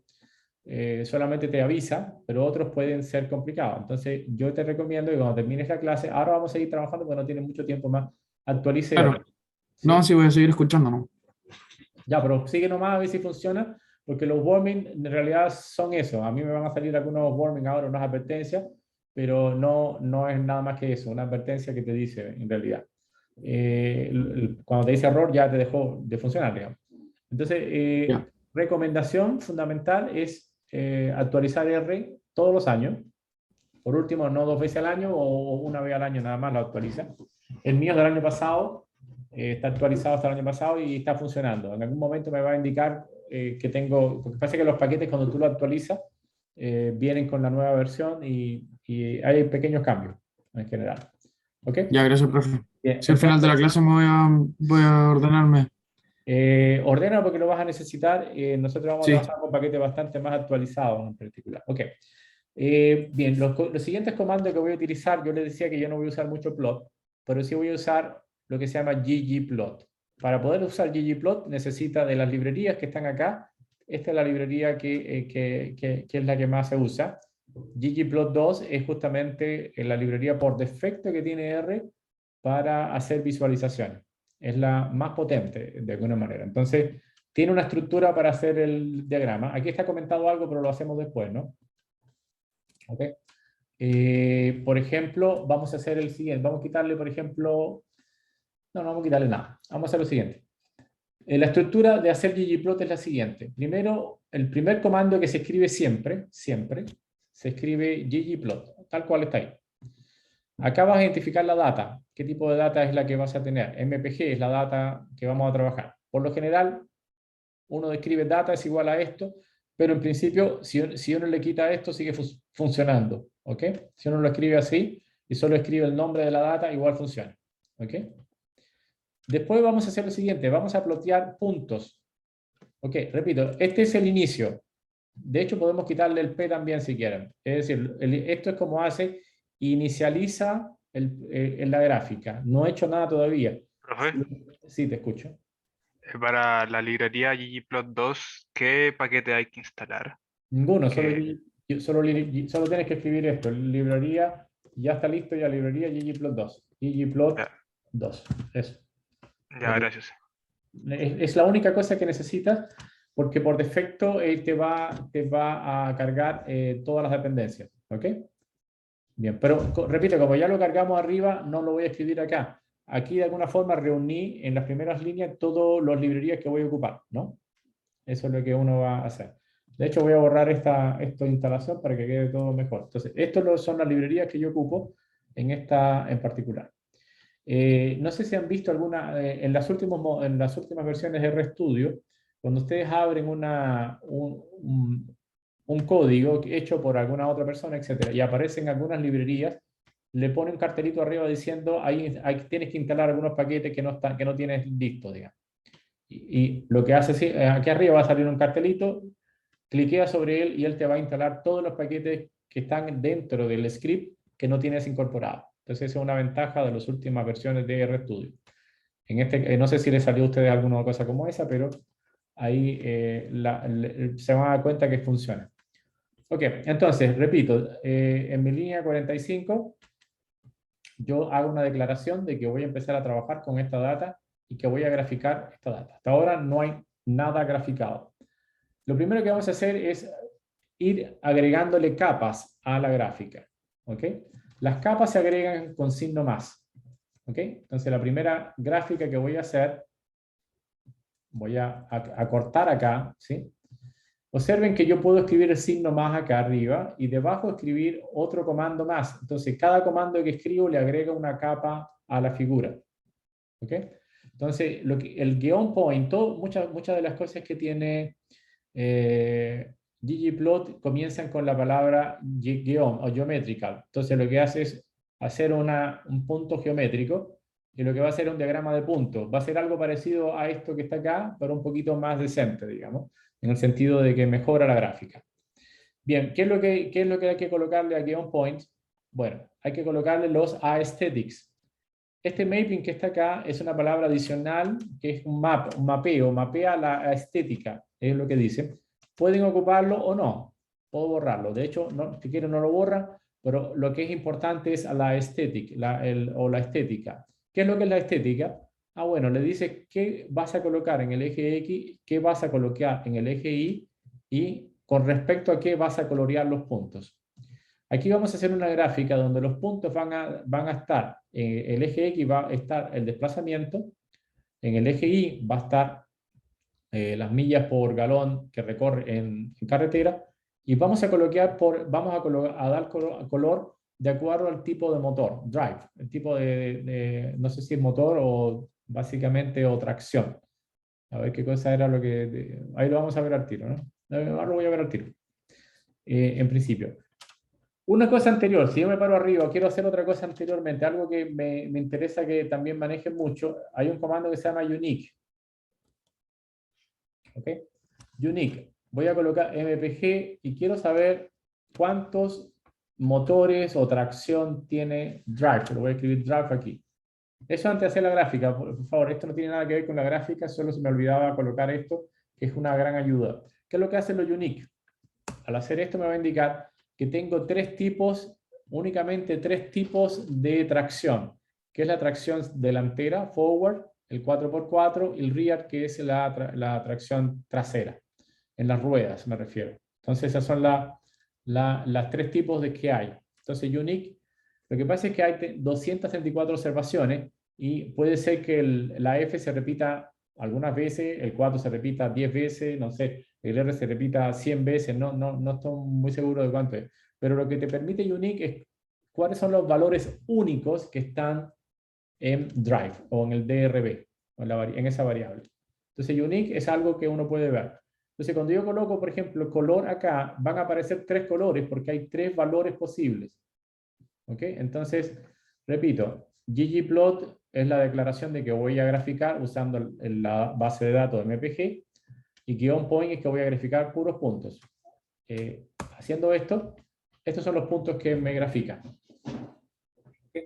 solamente te avisa, pero otros pueden ser complicados. Entonces, yo te recomiendo que cuando termines la clase, ahora vamos a seguir trabajando porque no tienes mucho tiempo más, actualice. Claro. ¿Sí? No, sí voy a seguir escuchando, ¿no? Ya, pero sigue nomás a ver si funciona, porque los warming en realidad son eso. A mí me van a salir algunos warming ahora, unas advertencias, pero no es nada más que eso, una advertencia que te dice en realidad. Cuando te dice error ya te dejó de funcionar, digamos. Entonces, Ya. recomendación fundamental es actualizar R todos los años. Por último, no 2 veces al año o una vez al año nada más lo actualiza. El mío es del año pasado, está actualizado hasta el año pasado y está funcionando. En algún momento me va a indicar que tengo, porque pasa que los paquetes cuando tú lo actualizas vienen con la nueva versión y hay pequeños cambios en general. ¿Ok? Ya, gracias, profe. Bien, Si al final de la clase voy a ordenarme. ordena porque lo vas a necesitar. Nosotros vamos Sí. a trabajar con paquetes bastante más actualizados en particular. Ok. Bien, los siguientes comandos que voy a utilizar, yo les decía que yo no voy a usar mucho plot, pero sí voy a usar lo que se llama ggplot. Para poder usar ggplot necesita de las librerías que están acá. Esta es la librería que es la que más se usa. ggplot2 es justamente la librería por defecto que tiene R para hacer visualizaciones. Es la más potente de alguna manera. Entonces, tiene una estructura para hacer el diagrama. Aquí está comentado algo, pero lo hacemos después, ¿no? ¿Ok? Por ejemplo, vamos a hacer el siguiente. Vamos a quitarle, por ejemplo... No vamos a quitarle nada. Vamos a hacer lo siguiente. La estructura de hacer ggplot es la siguiente. Primero, el primer comando que se escribe siempre, se escribe ggplot, tal cual está ahí. Acá vas a identificar la data. ¿Qué tipo de data es la que vas a tener? MPG es la data que vamos a trabajar. Por lo general, uno describe data es igual a esto, pero en principio, si uno le quita esto, sigue funcionando. ¿Ok? Si uno lo escribe así y solo escribe el nombre de la data, igual funciona. ¿Ok? Después vamos a hacer lo siguiente, vamos a plotear puntos. Ok, repito, este es el inicio. De hecho, podemos quitarle el P también si quieren. Es decir, esto es como hace, inicializa en la gráfica. No he hecho nada todavía. Profe, Sí, te escucho. para la librería ggplot2, ¿qué paquete hay que instalar? Ninguno, Que- solo tienes que escribir esto. Librería, ya está listo ya librería ggplot2. ggplot2, eso. Ya, gracias. Es la única cosa que necesitas porque por defecto te va a cargar todas las dependencias. ¿Ok? Bien, pero repito, como ya lo cargamos arriba, no lo voy a escribir acá. Aquí de alguna forma reuní en las primeras líneas todas las librerías que voy a ocupar, ¿no? Eso es lo que uno va a hacer. De hecho, voy a borrar esta instalación para que quede todo mejor. Entonces, estas son las librerías que yo ocupo en particular. No sé si han visto alguna, en las últimas versiones de RStudio, cuando ustedes abren un código hecho por alguna otra persona, etcétera, y aparecen algunas librerías le pone un cartelito arriba diciendo ahí tienes que instalar algunos paquetes que no tienes listos, digamos. Y lo que hace, aquí arriba va a salir un cartelito, cliquea sobre él y él te va a instalar todos los paquetes que están dentro del script que no tienes incorporado. Entonces esa es una ventaja de las últimas versiones de RStudio. No sé si les salió a ustedes alguna cosa como esa, pero ahí se van a dar cuenta que funciona. Ok, entonces, repito, en mi línea 45, yo hago una declaración de que voy a empezar a trabajar con esta data y que voy a graficar esta data. Hasta ahora no hay nada graficado. Lo primero que vamos a hacer es ir agregándole capas a la gráfica. ¿Ok? Las capas se agregan con signo más. ¿Ok? Entonces la primera gráfica que voy a hacer, voy a cortar acá, ¿sí? Observen que yo puedo escribir el signo más acá arriba y debajo escribir otro comando más. Entonces cada comando que escribo le agrega una capa a la figura. ¿Ok? Entonces el geoPoint, muchas de las cosas que tiene ggplot comienzan con la palabra geom o geometrical. Entonces lo que hace es hacer un punto geométrico y lo que va a hacer es un diagrama de puntos. Va a ser algo parecido a esto que está acá, pero un poquito más decente, digamos, en el sentido de que mejora la gráfica. Bien, ¿qué es lo que hay que colocarle a geoPoint? Bueno, hay que colocarle los aesthetics. Este mapping que está acá es una palabra adicional que es un mapeo, mapea la estética, es lo que dice. Pueden ocuparlo o no, puedo borrarlo. De hecho, si quieren no lo borran, pero lo que es importante es la estética, o la estética. ¿Qué es lo que es la estética? Ah, bueno, le dice qué vas a colocar en el eje X, qué vas a colocar en el eje Y y con respecto a qué vas a colorear los puntos. Aquí vamos a hacer una gráfica donde los puntos van a estar, en el eje X va a estar el desplazamiento, en el eje Y va a estar las millas por galón que recorre en carretera, y vamos a dar color de acuerdo al tipo de motor, drive, el tipo no sé si es motor o básicamente o tracción. A ver qué cosa era lo que... ahí lo vamos a ver al tiro, ¿no? Ahora lo voy a ver al tiro. En principio. Una cosa anterior, si yo me paro arriba, quiero hacer otra cosa anteriormente, algo que me interesa que también manejen mucho, hay un comando que se llama unique. ¿Ok? Unique. Voy a colocar mpg y quiero saber cuántos motores o tracción tiene drive. Lo voy a escribir drive aquí. Eso antes de hacer la gráfica, por favor, esto no tiene nada que ver con la gráfica, solo se me olvidaba colocar esto, que es una gran ayuda. ¿Qué es lo que hace lo unique? Al hacer esto me va a indicar que tengo únicamente tres tipos de tracción, que es la tracción delantera, forward, el 4x4, y el rear, que es la tracción trasera, en las ruedas me refiero. Entonces esas son las tres tipos de que hay. Entonces unique, lo que pasa es que hay 234 observaciones y puede ser que la F se repita algunas veces, el 4 se repita 10 veces, no sé, el R se repita 100 veces, no estoy muy seguro de cuánto es. Pero lo que te permite unique es cuáles son los valores únicos que están en drive o en el DRV, en esa variable. Entonces unique es algo que uno puede ver. Entonces cuando yo coloco, por ejemplo, color acá, van a aparecer tres colores porque hay tres valores posibles. ¿Ok? Entonces, repito, ggplot es la declaración de que voy a graficar usando la base de datos de MPG, y geoPoint es que voy a graficar puros puntos. Haciendo esto, estos son los puntos que me grafican. ¿Okay?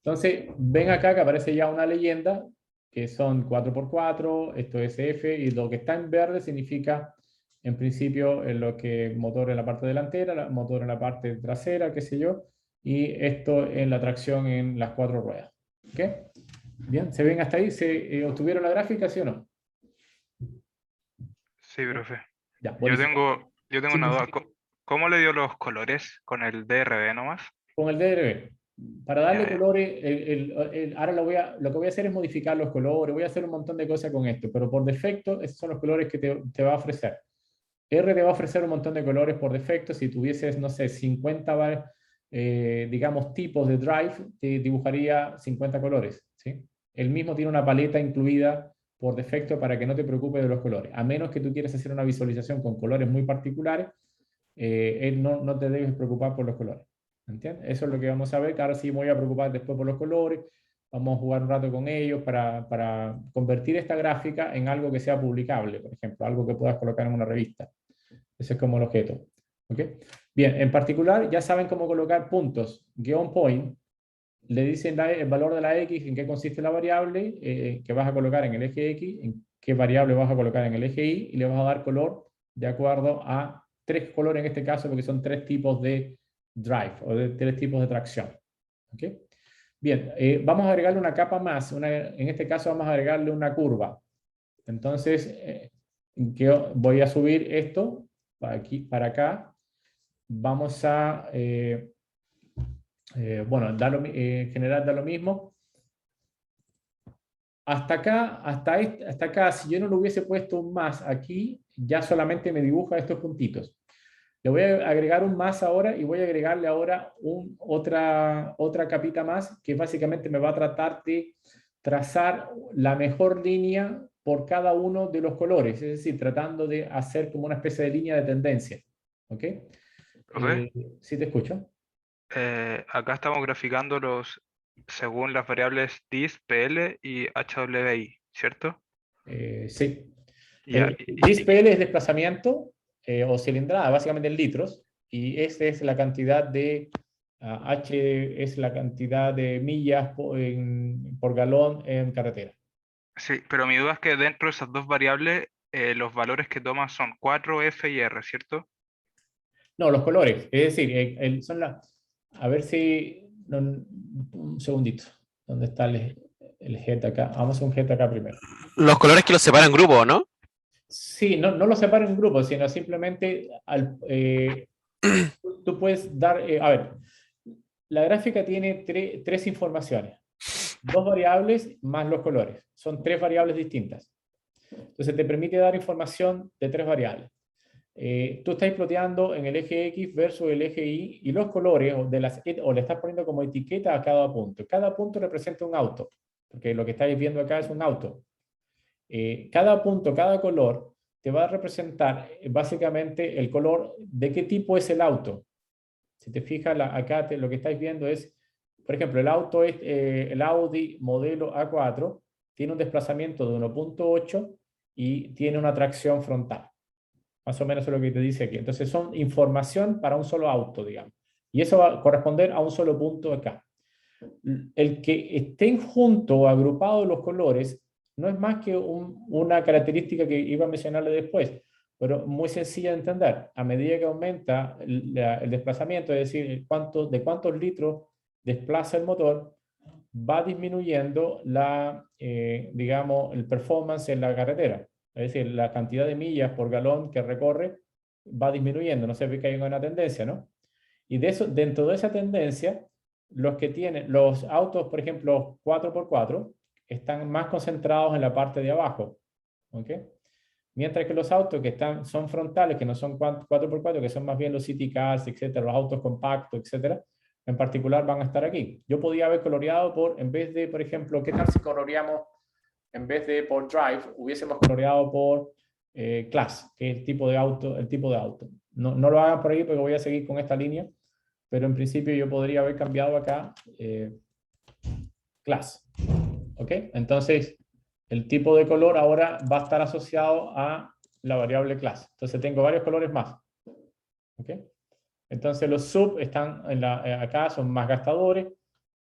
Entonces, ven acá que aparece ya una leyenda, que son 4x4, esto es F, y lo que está en verde significa, en principio, lo que motor en la parte delantera, motor en la parte trasera, qué sé yo, y esto en la tracción en las cuatro ruedas. ¿Ok? Bien, ¿se ven hasta ahí? ¿Se obtuvieron la gráfica, sí o no? Sí, profe. Ya, Yo tengo Sí, una duda. ¿Cómo le dio los colores? ¿Con el DRB nomás? con el DRB. Para darle Ya, ya. colores, ahora lo que voy a hacer es modificar los colores, voy a hacer un montón de cosas con esto, pero por defecto esos son los colores que te va a ofrecer. R te va a ofrecer un montón de colores por defecto. Si tuvieses, no sé, 50, digamos, tipos de drive, te dibujaría 50 colores. ¿Sí? El mismo tiene una paleta incluida por defecto para que no te preocupes de los colores. A menos que tú quieras hacer una visualización con colores muy particulares, no te debes preocupar por los colores. ¿Entiendes? Eso es lo que vamos a ver, que ahora sí me voy a preocupar después por los colores, vamos a jugar un rato con ellos para convertir esta gráfica en algo que sea publicable, por ejemplo, algo que puedas colocar en una revista. Ese es como el objeto. ¿Ok? Bien, en particular ya saben cómo colocar puntos. Guión point, le dicen el valor de la X, en qué consiste la variable que vas a colocar en el eje X, en qué variable vas a colocar en el eje Y, y le vas a dar color de acuerdo a 3 colores en este caso, porque son 3 tipos de drive, o de 3 tipos de tracción. ¿Ok? Bien, vamos a agregarle una capa más, en este caso vamos a agregarle una curva. Entonces, voy a subir esto para aquí, para acá. Vamos a, bueno, generar da lo mismo. Hasta acá, hasta acá, si yo no le hubiese puesto un más aquí, ya solamente me dibuja estos puntitos. Le voy a agregar un más ahora y voy a agregarle ahora otra capita más que básicamente me va a tratar de trazar la mejor línea por cada uno de los colores, es decir, tratando de hacer como una especie de línea de tendencia. ¿Ok? Profe, ¿Sí te escucho? acá estamos graficando según las variables dis, pl y hwi, ¿cierto? Sí. Ya, Dis-PL es desplazamiento o cilindrada, básicamente en litros, y esta es la cantidad de H es la cantidad de millas por galón en carretera. sí, pero mi duda es que dentro de esas dos variables, los valores que toman son 4, F y R, ¿cierto? No, los colores, es decir, son a ver si, un segundito, ¿dónde está el GET acá? Vamos a un GET acá primero. Los colores que los separan en grupo, ¿no? Sí, no lo separo en grupos, sino simplemente tú puedes dar, a ver, la gráfica tiene tres informaciones, 2 variables más los colores, son 3 variables distintas. Entonces te permite dar información de 3 variables. Tú estás ploteando en el eje X versus el eje Y y los colores o le estás poniendo como etiqueta a cada punto. Cada punto representa un auto, porque lo que estáis viendo acá es un auto. Cada punto, cada color te va a representar básicamente el color de qué tipo es el auto. Si te fijas, acá lo que estáis viendo es, por ejemplo, el auto es el Audi modelo A4, tiene un desplazamiento de 1.8 y tiene una tracción frontal. Más o menos es lo que te dice aquí. Entonces son información para un solo auto, digamos. Y eso va a corresponder a un solo punto acá. El que estén juntos o agrupados los colores no es más que una característica que iba a mencionarle después, pero muy sencilla de entender. A medida que aumenta el desplazamiento, es decir, de cuántos litros desplaza el motor, va disminuyendo digamos, el performance en la carretera. Es decir, la cantidad de millas por galón que recorre va disminuyendo. No se ve que hay una tendencia, ¿no? Y dentro de esa tendencia, los autos, por ejemplo, 4x4, están más concentrados en la parte de abajo. ¿Ok? Mientras que los autos que son frontales, que no son 4x4, que son más bien los city cars, etcétera, los autos compactos, etcétera, en particular van a estar aquí. Yo podía haber coloreado en vez de, por ejemplo, ¿qué tal si coloreamos, en vez de por drive, hubiésemos coloreado por class, que es el tipo de auto, No lo hagan por ahí porque voy a seguir con esta línea, pero en principio yo podría haber cambiado acá class. ¿Ok? Entonces, el tipo de color ahora va a estar asociado a la variable class. Entonces tengo varios colores más. ¿Ok? Entonces los sub están acá, son más gastadores.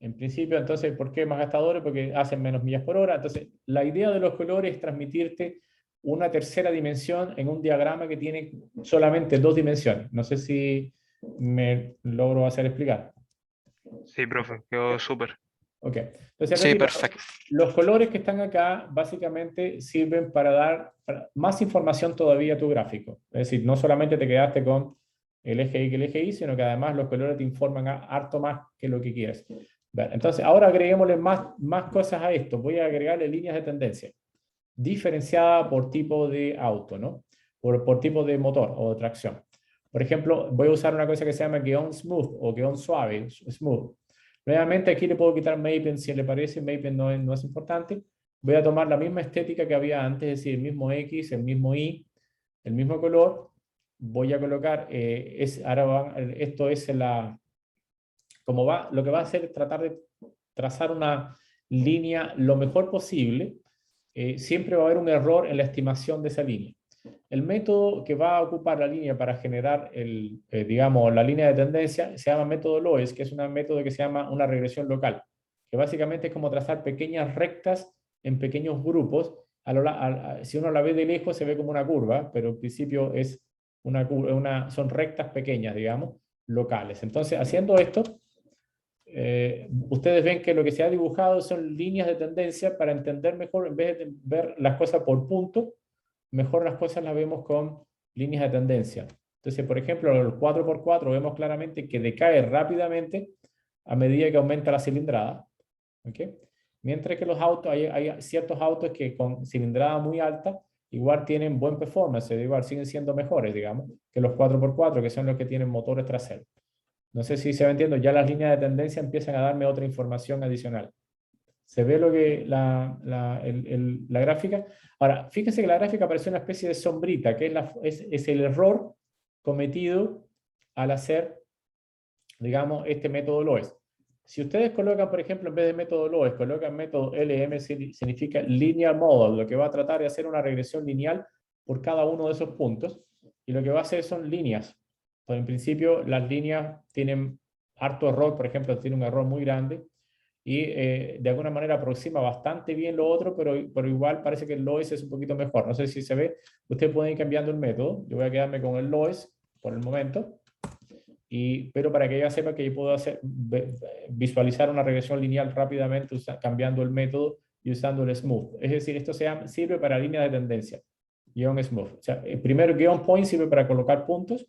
En principio, entonces, ¿por qué más gastadores? Porque hacen menos millas por hora. Entonces, la idea de los colores es transmitirte una tercera dimensión en un diagrama que tiene solamente 2 dimensiones. No sé si me logro hacer explicar. Sí, profe, quedó súper. Ok. Entonces, Sí, repito, perfecto. los colores que están acá básicamente sirven para dar más información todavía a tu gráfico. Es decir, no solamente te quedaste con el eje Y que el eje Y, sino que además los colores te informan harto más que lo que quieres. Entonces, ahora agreguémosle más cosas a esto. Voy a agregarle líneas de tendencia, diferenciada por tipo de auto, ¿no? Por tipo de motor o de tracción. Por ejemplo, voy a usar una cosa que se llama guión smooth o guión suave, smooth. Nuevamente aquí le puedo quitar Maven si le parece, Maven no es importante. Voy a tomar la misma estética que había antes, es decir, el mismo X, el mismo Y, el mismo color. Voy a colocar, esto es lo que va a hacer es tratar de trazar una línea lo mejor posible. Siempre va a haber un error en la estimación de esa línea. El método que va a ocupar la línea para generar digamos, la línea de tendencia se llama método Loess, que es un método que se llama una regresión local, que básicamente es como trazar pequeñas rectas en pequeños grupos. Si uno la ve de lejos se ve como una curva, pero en principio es son rectas pequeñas, digamos, locales. Entonces, haciendo esto, ustedes ven que lo que se ha dibujado son líneas de tendencia para entender mejor, en vez de ver las cosas por punto, mejor las cosas las vemos con líneas de tendencia. Entonces, por ejemplo, el 4x4 vemos claramente que decae rápidamente a medida que aumenta la cilindrada. ¿Okay? Mientras que los autos, hay ciertos autos que con cilindrada muy alta igual tienen buen performance, igual siguen siendo mejores, digamos, que los 4x4, que son los que tienen motores traseros. No sé si se va entendiendo, ya las líneas de tendencia empiezan a darme otra información adicional. ¿Se ve lo que la gráfica? Ahora, fíjense que la gráfica parece una especie de sombrita, que es el error cometido al hacer, digamos, este método Loess. Si ustedes colocan, por ejemplo, en vez de método Loess, colocan método LM, significa Linear Model, lo que va a tratar de hacer una regresión lineal por cada uno de esos puntos, y lo que va a hacer son líneas. Pues en principio, las líneas tienen harto error, por ejemplo, tiene un error muy grande, y de alguna manera aproxima bastante bien lo otro, pero igual parece que el Loess es un poquito mejor. No sé si se ve, ustedes pueden ir cambiando el método. Yo voy a quedarme con el Loess por el momento, pero para que ella sepa que yo puedo visualizar una regresión lineal rápidamente cambiando el método y usando el Smooth. Es decir, esto sirve para líneas de tendencia, guión Smooth. O sea, el primero guión Point sirve para colocar puntos,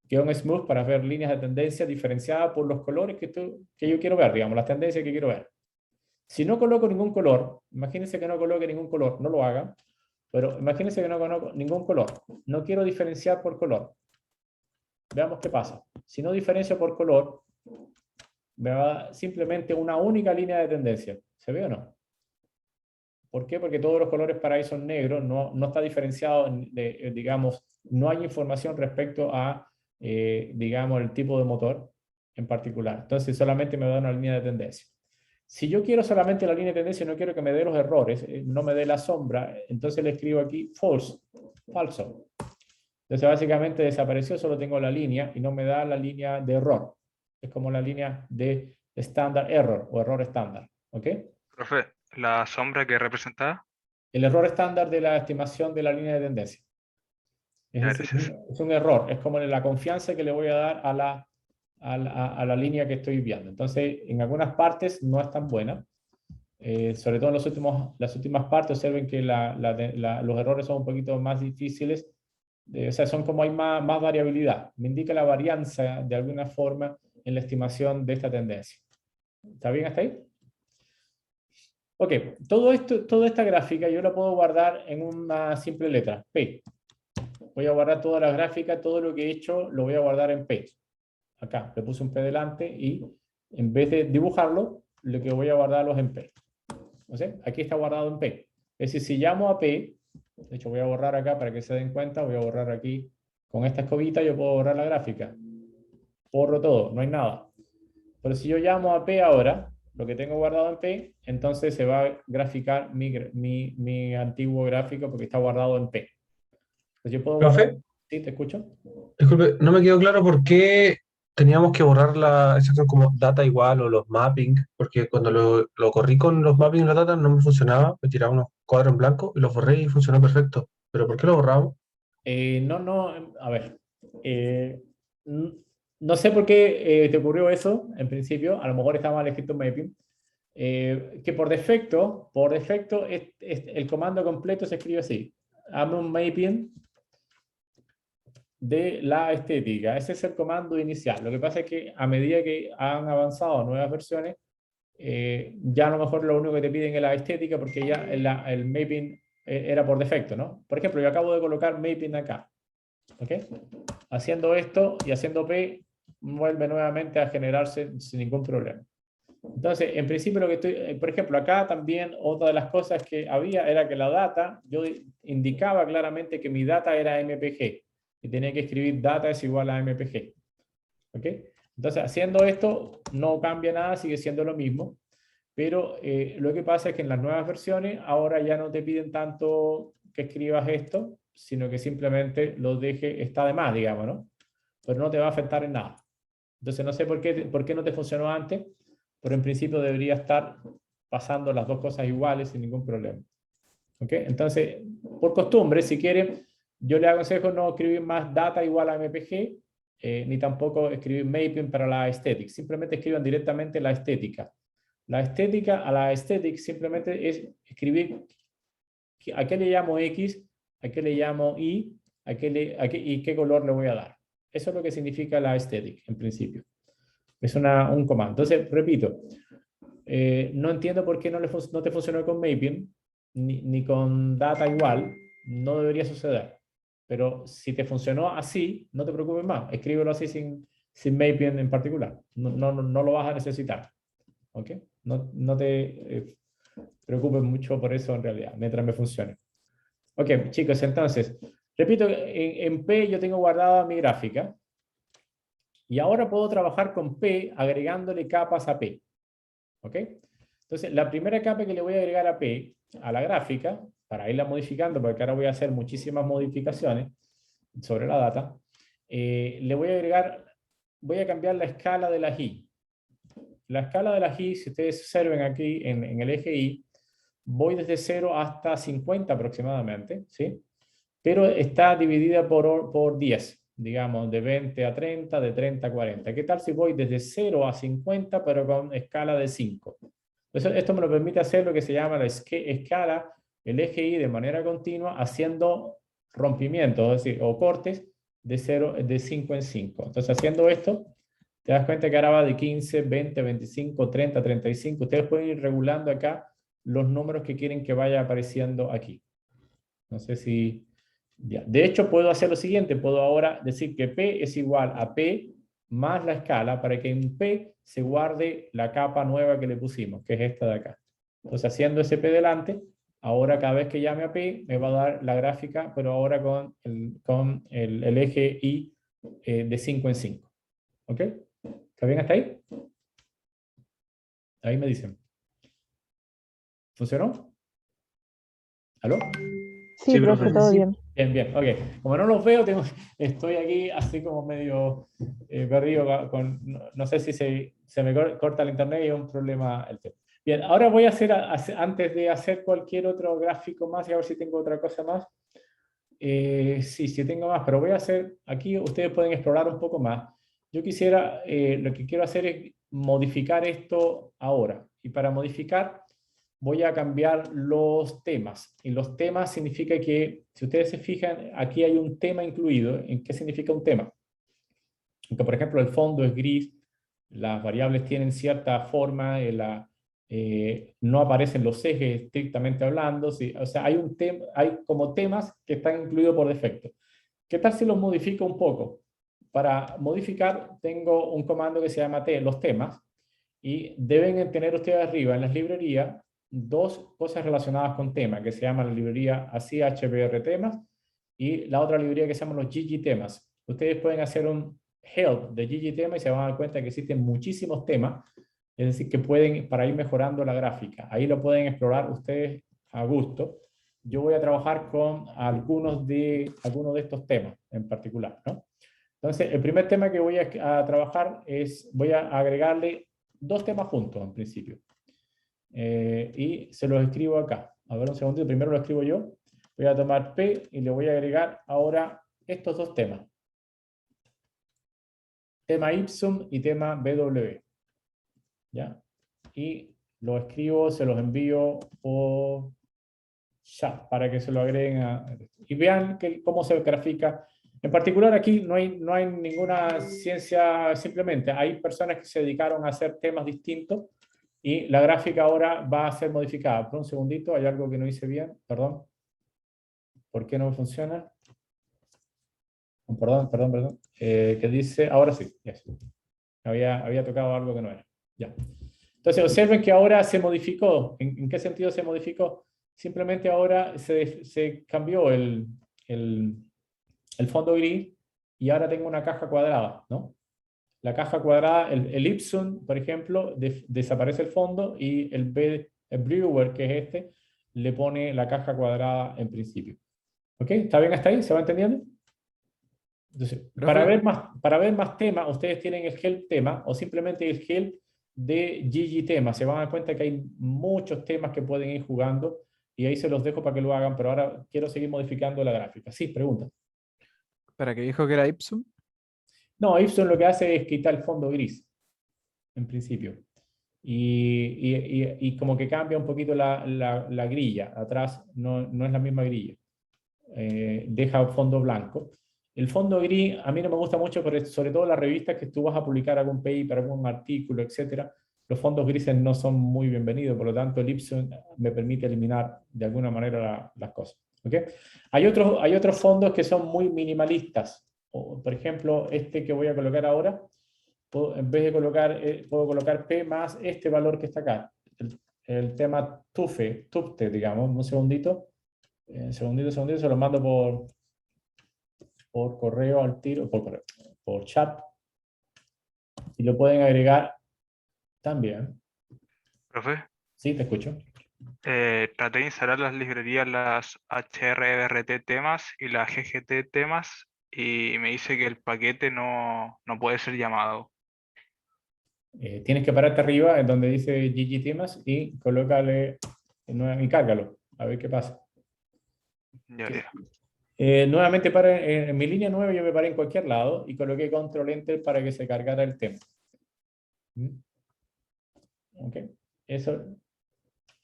guión Smooth para ver líneas de tendencia diferenciadas por los colores que yo quiero ver, digamos, las tendencias que quiero ver. Si no coloco ningún color, imagínense que no coloque ningún color, no lo hagan, pero imagínense que no coloco ningún color. No quiero diferenciar por color. Veamos qué pasa. Si no diferencio por color, me va a dar simplemente una única línea de tendencia. ¿Se ve o no? ¿Por qué? Porque todos los colores para ahí son negros, no está diferenciado, digamos, no hay información respecto a digamos, el tipo de motor en particular. Entonces solamente me da una línea de tendencia. Si yo quiero solamente la línea de tendencia, no quiero que me dé los errores, no me dé la sombra, entonces le escribo aquí false, falso. Entonces básicamente desapareció, solo tengo la línea y no me da la línea de error. Es como la línea de standard error o error estándar. ¿Ok? Profe, ¿la sombra que representaba? El error estándar de la estimación de la línea de tendencia. Es un error, es como la confianza que le voy a dar a la línea que estoy viendo. Entonces, en algunas partes no es tan buena, sobre todo en las últimas partes, observen que los errores son un poquito más difíciles, o sea, son como hay más variabilidad. Me indica la varianza de alguna forma en la estimación de esta tendencia. ¿Está bien hasta ahí? Ok, toda esta gráfica yo la puedo guardar en una simple letra, P. Voy a guardar toda la gráfica, todo lo que he hecho lo voy a guardar en P. Acá le puse un P delante y en vez de dibujarlo, lo que voy a guardarlo es en P. ¿No sé? Aquí está guardado en P. Es decir, si llamo a P, de hecho voy a borrar acá para que se den cuenta, voy a borrar aquí, con esta escobita yo puedo borrar la gráfica. Borro todo, no hay nada. Pero si yo llamo a P ahora, lo que tengo guardado en P, entonces se va a graficar mi antiguo gráfico porque está guardado en P. Entonces yo puedo ¿Profe? guardar... ¿Sí? ¿Te escucho? Disculpe, no me quedó claro por qué teníamos que borrar esa acción como data igual o los mapping, porque cuando lo corrí con los mapping y los data no me funcionaba, me tiraba unos cuadros en blanco y los borré y funcionó perfecto. ¿Pero por qué lo borramos? A ver. No sé por qué te ocurrió eso en principio, a lo mejor estaba mal escrito mapping. Que por defecto el comando completo se escribe así. Hazme un mapping de la estética. Ese es el comando inicial. Lo que pasa es que a medida que han avanzado nuevas versiones, ya a lo mejor lo único que te piden es la estética porque ya el mapping era por defecto, ¿no? Por ejemplo, yo acabo de colocar mapping acá. ¿Ok? Haciendo esto y haciendo P, vuelve nuevamente a generarse sin ningún problema. Entonces, en principio lo que estoy, por ejemplo, acá también otra de las cosas que había era que la data, yo indicaba claramente que mi data era MPG y tenía que escribir data es igual a MPG. ¿Ok? Entonces, haciendo esto, no cambia nada, sigue siendo lo mismo. Pero lo que pasa es que en las nuevas versiones ahora ya no te piden tanto que escribas esto, sino que simplemente lo deje, está de más, digamos, ¿no? Pero no te va a afectar en nada. Entonces no sé por qué no te funcionó antes, pero en principio debería estar pasando las dos cosas iguales sin ningún problema. ¿Ok? Entonces, por costumbre, si quieren, yo les aconsejo no escribir más data igual a MPG, ni tampoco escribir mapping para la aesthetic. Simplemente escriban directamente la estética. La estética a la aesthetic simplemente es escribir a qué le llamo X, a qué le llamo Y, y qué color le voy a dar. Eso es lo que significa la aesthetic, en principio. Es un comando. Entonces, repito, no entiendo por qué no te funcionó con mapping, ni con data igual, no debería suceder. Pero si te funcionó así, no te preocupes más, escríbelo así sin mapping en particular. No lo vas a necesitar. ¿Ok? No te preocupes mucho por eso en realidad, mientras me funcione. Ok, chicos, entonces, repito, en P yo tengo guardada mi gráfica. Y ahora puedo trabajar con P agregándole capas a P. ¿Ok? Entonces, la primera capa que le voy a agregar a P, a la gráfica, para irla modificando, porque ahora voy a hacer muchísimas modificaciones sobre la data, le voy a cambiar la escala de las Y. La escala de las Y, si ustedes observen aquí en el eje Y, voy desde 0 hasta 50 aproximadamente, ¿sí? Pero está dividida por 10. Digamos, de 20 a 30, de 30 a 40. ¿Qué tal si voy desde 0 a 50, pero con escala de 5? Entonces, esto me lo permite hacer lo que se llama la escala, el eje Y de manera continua, haciendo rompimientos, es decir, o cortes de 5 en 5. Entonces, haciendo esto, te das cuenta que ahora va de 15, 20, 25, 30, 35. Ustedes pueden ir regulando acá los números que quieren que vaya apareciendo aquí. No sé si... Ya. De hecho, puedo hacer lo siguiente, puedo ahora decir que P es igual a P más la escala para que en P se guarde la capa nueva que le pusimos, que es esta de acá. Entonces, haciendo ese P delante, ahora cada vez que llame a P, me va a dar la gráfica, pero ahora con el eje Y de 5 en 5. ¿Ok? ¿Está bien hasta ahí? Ahí me dicen. ¿Funcionó? ¿Aló? Sí, profe. todo bien. Bien, bien, ok. Como no los veo, estoy aquí así como medio perdido. No sé si se me corta el internet y es un problema el tema. Bien, ahora voy a hacer, antes de hacer cualquier otro gráfico más, y a ver si tengo otra cosa más. Sí tengo más, pero voy a hacer, aquí ustedes pueden explorar un poco más. Yo quisiera, lo que quiero hacer es modificar esto ahora. Y para modificar, voy a cambiar los temas. Y los temas significa que, si ustedes se fijan, aquí hay un tema incluido. ¿En qué significa un tema? Que, por ejemplo, el fondo es gris, las variables tienen cierta forma, no aparecen los ejes estrictamente hablando. ¿Sí? O sea, hay como temas que están incluidos por defecto. ¿Qué tal si los modifico un poco? Para modificar, tengo un comando que se llama los temas, y deben tener ustedes arriba en las librerías dos cosas relacionadas con temas, que se llama la librería así HBR temas y la otra librería que se llama los GG temas. Ustedes pueden hacer un help de GG temas y se van a dar cuenta que existen muchísimos temas, es decir, que pueden para ir mejorando la gráfica. Ahí lo pueden explorar ustedes a gusto. Yo voy a trabajar con algunos de estos temas en particular, ¿no? Entonces, el primer tema que voy a trabajar voy a agregarle dos temas juntos en principio. Y se los escribo acá. A ver un segundito, primero lo escribo yo. Voy a tomar P y le voy a agregar ahora estos dos temas. Tema Ipsum y tema BW. ¿Ya? Y lo escribo, se los envío por chat para que se lo agreguen y vean cómo se grafica. En particular aquí no hay ninguna ciencia, simplemente hay personas que se dedicaron a hacer temas distintos y la gráfica ahora va a ser modificada. Por un segundito, hay algo que no hice bien, perdón. ¿Por qué no funciona? Perdón. Que dice, ahora sí, yes. Había tocado algo que no era. Ya. Entonces observen que ahora se modificó. ¿En qué sentido se modificó? Simplemente ahora se cambió el fondo gris y ahora tengo una caja cuadrada, ¿no? La caja cuadrada, el Ipsum, por ejemplo, desaparece el fondo y el Brewer, que es este, le pone la caja cuadrada en principio. ¿Ok? ¿Está bien hasta ahí? ¿Se va entendiendo? Entonces, para ver más temas, ustedes tienen el help tema o simplemente el help de GG tema. Se van a dar cuenta que hay muchos temas que pueden ir jugando y ahí se los dejo para que lo hagan, pero ahora quiero seguir modificando la gráfica. Sí, pregunta. ¿Para qué dijo que era Ipsum? No, Ipsum lo que hace es quitar el fondo gris, en principio. Y como que cambia un poquito la grilla. Atrás no es la misma grilla. Deja fondo blanco. El fondo gris a mí no me gusta mucho, pero sobre todo las revistas que tú vas a publicar algún paper, algún artículo, etcétera, los fondos grises no son muy bienvenidos, por lo tanto el Ipsum me permite eliminar de alguna manera las cosas. ¿Okay? Hay otros fondos que son muy minimalistas. Por ejemplo, este que voy a colocar ahora, en vez de colocar, puedo colocar P más este valor que está acá. El tema TUFTE, digamos. Un segundito. Segundito, se lo mando por correo al tiro, por chat. Y lo pueden agregar también. Profe, Sí, te escucho. traté de instalar las librerías, las HRBRT temas y las GGT temas, y me dice que el paquete no puede ser llamado. Tienes que pararte arriba en donde dice GG temas y colócale y cárgalo. A ver qué pasa. Ya, ya. Nuevamente en mi línea 9 yo me paré en cualquier lado y coloqué control enter para que se cargara el tema. Ok, eso.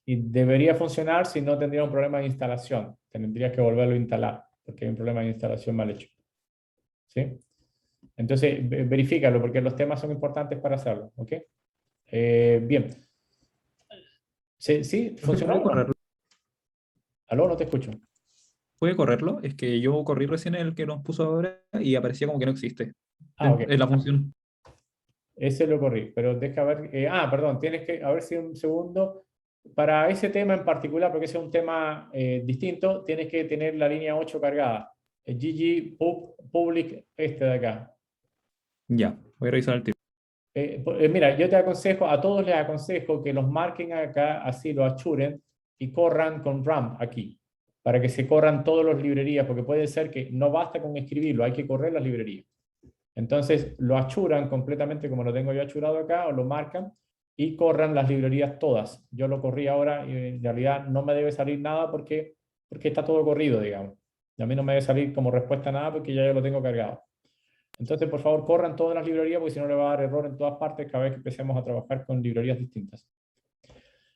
Y debería funcionar, si no tendría un problema de instalación. Tendrías que volverlo a instalar porque hay un problema de instalación mal hecho. ¿Sí? Entonces verifícalo porque los temas son importantes para hacerlo. ¿Ok? Bien. ¿Sí? ¿Funcionó? ¿Puede correrlo? ¿Aló? No te escucho. ¿Puede correrlo? Es que yo corrí recién el que nos puso ahora y aparecía como que no existe Ok. en la función. Ese lo corrí, pero deja ver. Perdón, tienes que, a ver si un segundo. Para ese tema en particular, porque ese es un tema distinto, tienes que tener la línea 8 cargada. El GG Public, este de acá. Ya, voy a revisar el tipo. Mira, yo te aconsejo, a todos les aconsejo que los marquen acá, así lo achuren y corran con RAM aquí, para que se corran todas las librerías, porque puede ser que no basta con escribirlo, hay que correr las librerías. Entonces lo achuran completamente como lo tengo yo achurado acá, o lo marcan y corran las librerías todas. Yo lo corrí ahora y en realidad no me debe salir nada porque está todo corrido, digamos. Y a mí no me debe salir como respuesta nada porque ya yo lo tengo cargado. Entonces, por favor, corran todas las librerías porque si no le va a dar error en todas partes cada vez que empecemos a trabajar con librerías distintas.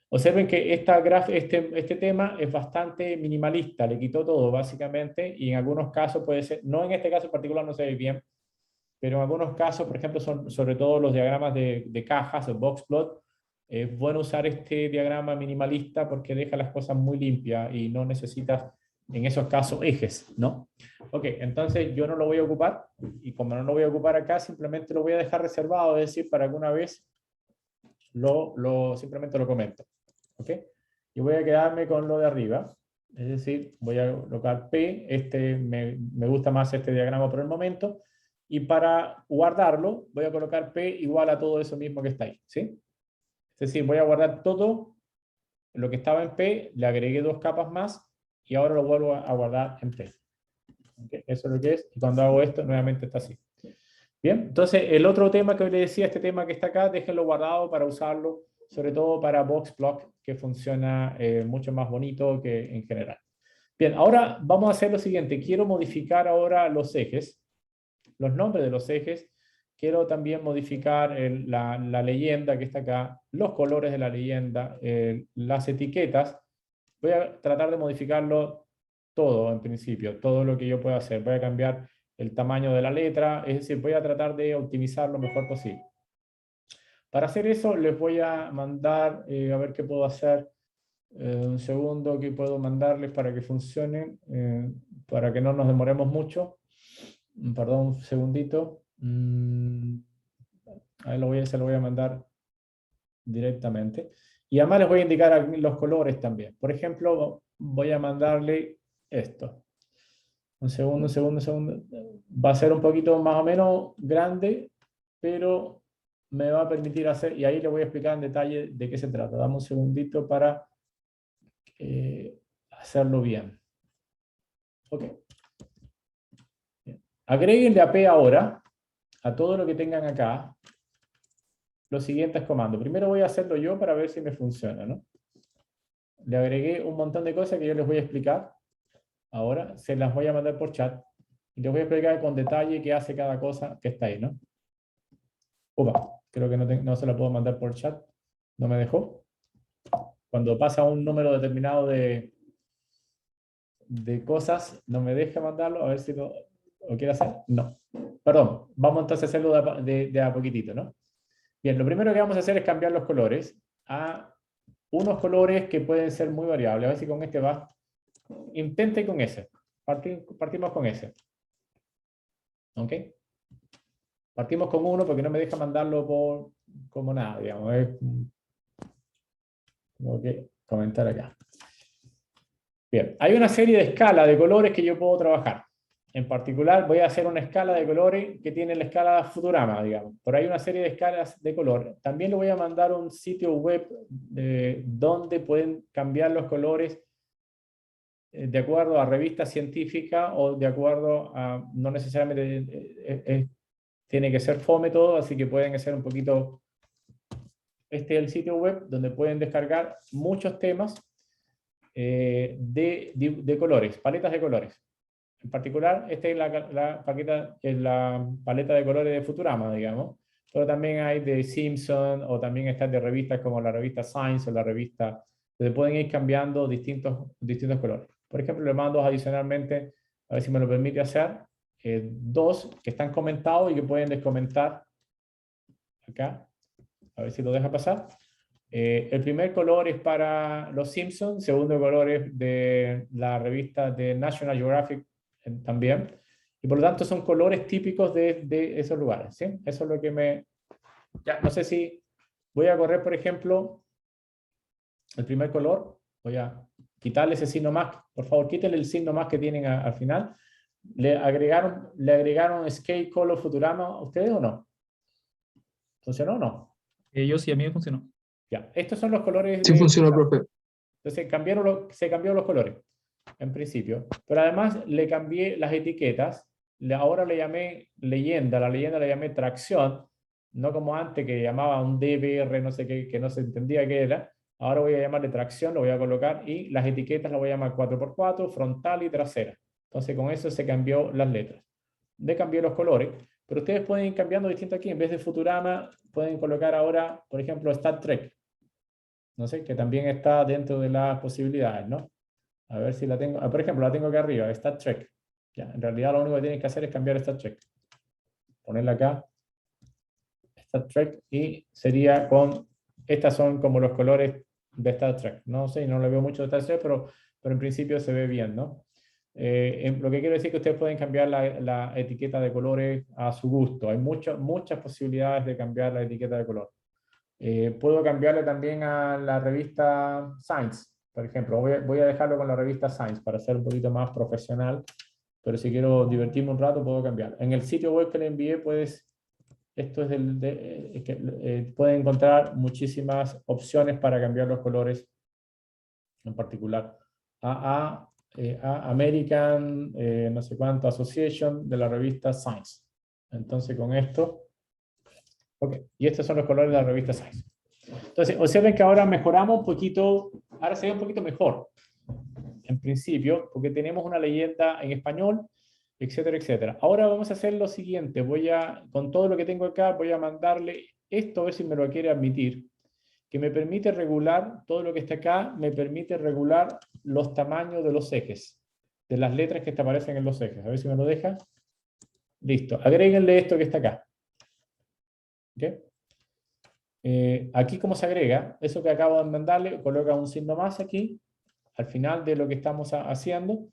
Observen que este tema es bastante minimalista, le quitó todo básicamente y en algunos casos puede ser, no en este caso en particular no se ve bien, pero en algunos casos, por ejemplo, son sobre todo los diagramas de cajas o box plot, es bueno usar este diagrama minimalista porque deja las cosas muy limpias y no necesitas en esos casos ejes, ¿no? Ok, entonces yo no lo voy a ocupar y como no lo voy a ocupar acá, simplemente lo voy a dejar reservado, es decir, para alguna vez simplemente lo comento. ¿Ok? Y voy a quedarme con lo de arriba, es decir, voy a colocar P, me gusta más este diagrama por el momento, y para guardarlo voy a colocar P igual a todo eso mismo que está ahí, ¿sí? Es decir, voy a guardar todo lo que estaba en P, le agregué 2 capas más, y ahora lo vuelvo a guardar en P. ¿Okay? Eso es lo que es, y cuando hago esto, nuevamente está así. Bien, entonces el otro tema que hoy le decía, este tema que está acá, déjenlo guardado para usarlo, sobre todo para BoxBlock, que funciona mucho más bonito que en general. Bien, ahora vamos a hacer lo siguiente. Quiero modificar ahora los ejes, los nombres de los ejes. Quiero también modificar la leyenda que está acá, los colores de la leyenda, las etiquetas. Voy a tratar de modificarlo todo en principio, todo lo que yo pueda hacer. Voy a cambiar el tamaño de la letra, es decir, voy a tratar de optimizar lo mejor posible. Para hacer eso les voy a mandar, a ver qué puedo hacer, un segundo que puedo mandarles para que funcionen, para que no nos demoremos mucho. Perdón, un segundito. Ahí se lo voy a mandar directamente. Y además les voy a indicar los colores también. Por ejemplo, voy a mandarle esto. Un segundo. Va a ser un poquito más o menos grande. pero me va a permitir hacer, y ahí le voy a explicar en detalle de qué se trata. Dame un segundito para hacerlo bien. Ok. Bien. Agréguenle a P ahora, a todo lo que tengan acá, los siguientes comandos. Primero voy a hacerlo yo para ver si me funciona, ¿no? Le agregué un montón de cosas que yo les voy a explicar. Ahora se las voy a mandar por chat. Y les voy a explicar con detalle qué hace cada cosa que está ahí, ¿no? Opa, creo que no se la puedo mandar por chat. No me dejó. Cuando pasa un número determinado de cosas, no me deja mandarlo. A ver si lo quiere hacer. No. Perdón. Vamos entonces a hacerlo de a poquitito, ¿no? Bien, lo primero que vamos a hacer es cambiar los colores a unos colores que pueden ser muy variables. A ver si con este va. Intente con ese. Partimos con ese. ¿Ok? Partimos con uno porque no me deja mandarlo como nada, digamos. Tengo que comentar acá. Bien, hay una serie de escalas de colores que yo puedo trabajar. En particular, voy a hacer una escala de colores que tiene la escala Futurama, digamos. Por ahí una serie de escalas de color. También le voy a mandar un sitio web donde pueden cambiar los colores de acuerdo a revistas científicas o de acuerdo a, no necesariamente tiene que ser fome todo, así que pueden hacer un poquito, este es el sitio web donde pueden descargar muchos temas de colores, paletas de colores. En particular, esta es la paleta de colores de Futurama, digamos, pero también hay de Simpson o también están de revistas como la revista Science o la revista, donde pueden ir cambiando distintos colores. Por ejemplo, le mando adicionalmente, a ver si me lo permite hacer, dos que están comentados y que pueden descomentar acá, a ver si lo deja pasar. El primer color es para los Simpsons, el segundo color es de la revista de National Geographic también, y por lo tanto son colores típicos de esos lugares, ¿sí? Eso es lo que me... Ya, no sé si voy a correr, por ejemplo, el primer color, voy a quitarle ese signo más, por favor, quítenle el signo más que tienen al final. ¿Le agregaron Scale Color Futurama a ustedes o no? ¿Funcionó o no? Yo sí, a mí me funcionó. Ya, estos son los colores. Sí funcionó, profe. Entonces se cambiaron los colores, en principio. Pero además le cambié las etiquetas. Ahora le llamé leyenda, la leyenda le llamé tracción, no como antes que llamaba un DBR, no sé qué, que no se entendía qué era. Ahora voy a llamarle tracción, lo voy a colocar, y las etiquetas las voy a llamar 4x4, frontal y trasera. Entonces con eso se cambió las letras. Le cambié los colores, pero ustedes pueden ir cambiando distinto aquí. En vez de Futurama, pueden colocar ahora, por ejemplo, Star Trek. No sé, que también está dentro de las posibilidades, ¿no? A ver si la tengo. Por ejemplo, la tengo acá arriba, Star Trek. Ya, en realidad lo único que tienen que hacer es cambiar Star Trek. Ponerla acá. Star Trek, y sería con... Estas son como los colores de Star Trek. No sé, no le veo mucho de Star Trek, pero en principio se ve bien, ¿no? Lo que quiero decir es que ustedes pueden cambiar la etiqueta de colores a su gusto. Hay muchas posibilidades de cambiar la etiqueta de color. Puedo cambiarle también a la revista Science, por ejemplo. Voy a dejarlo con la revista Science para ser un poquito más profesional, pero si quiero divertirme un rato puedo cambiar. En el sitio web que le envié puedes encontrar muchísimas opciones para cambiar los colores, en particular a American no sé cuánto Association de la revista Science. Entonces con esto, ok, y estos son los colores de la revista Science. Entonces observen que ahora mejoramos un poquito, ahora se ve un poquito mejor en principio, porque tenemos una leyenda en español, etcétera, etcétera. Ahora vamos a hacer lo siguiente, con todo lo que tengo acá, voy a mandarle esto, a ver si me lo quiere admitir, que me permite regular, todo lo que está acá, me permite regular los tamaños de los ejes, de las letras que te aparecen en los ejes. A ver si me lo deja. Listo, agréguenle esto que está acá. ¿Okay? Aquí como se agrega, eso que acabo de mandarle, coloca un signo más aquí, al final de lo que estamos haciendo,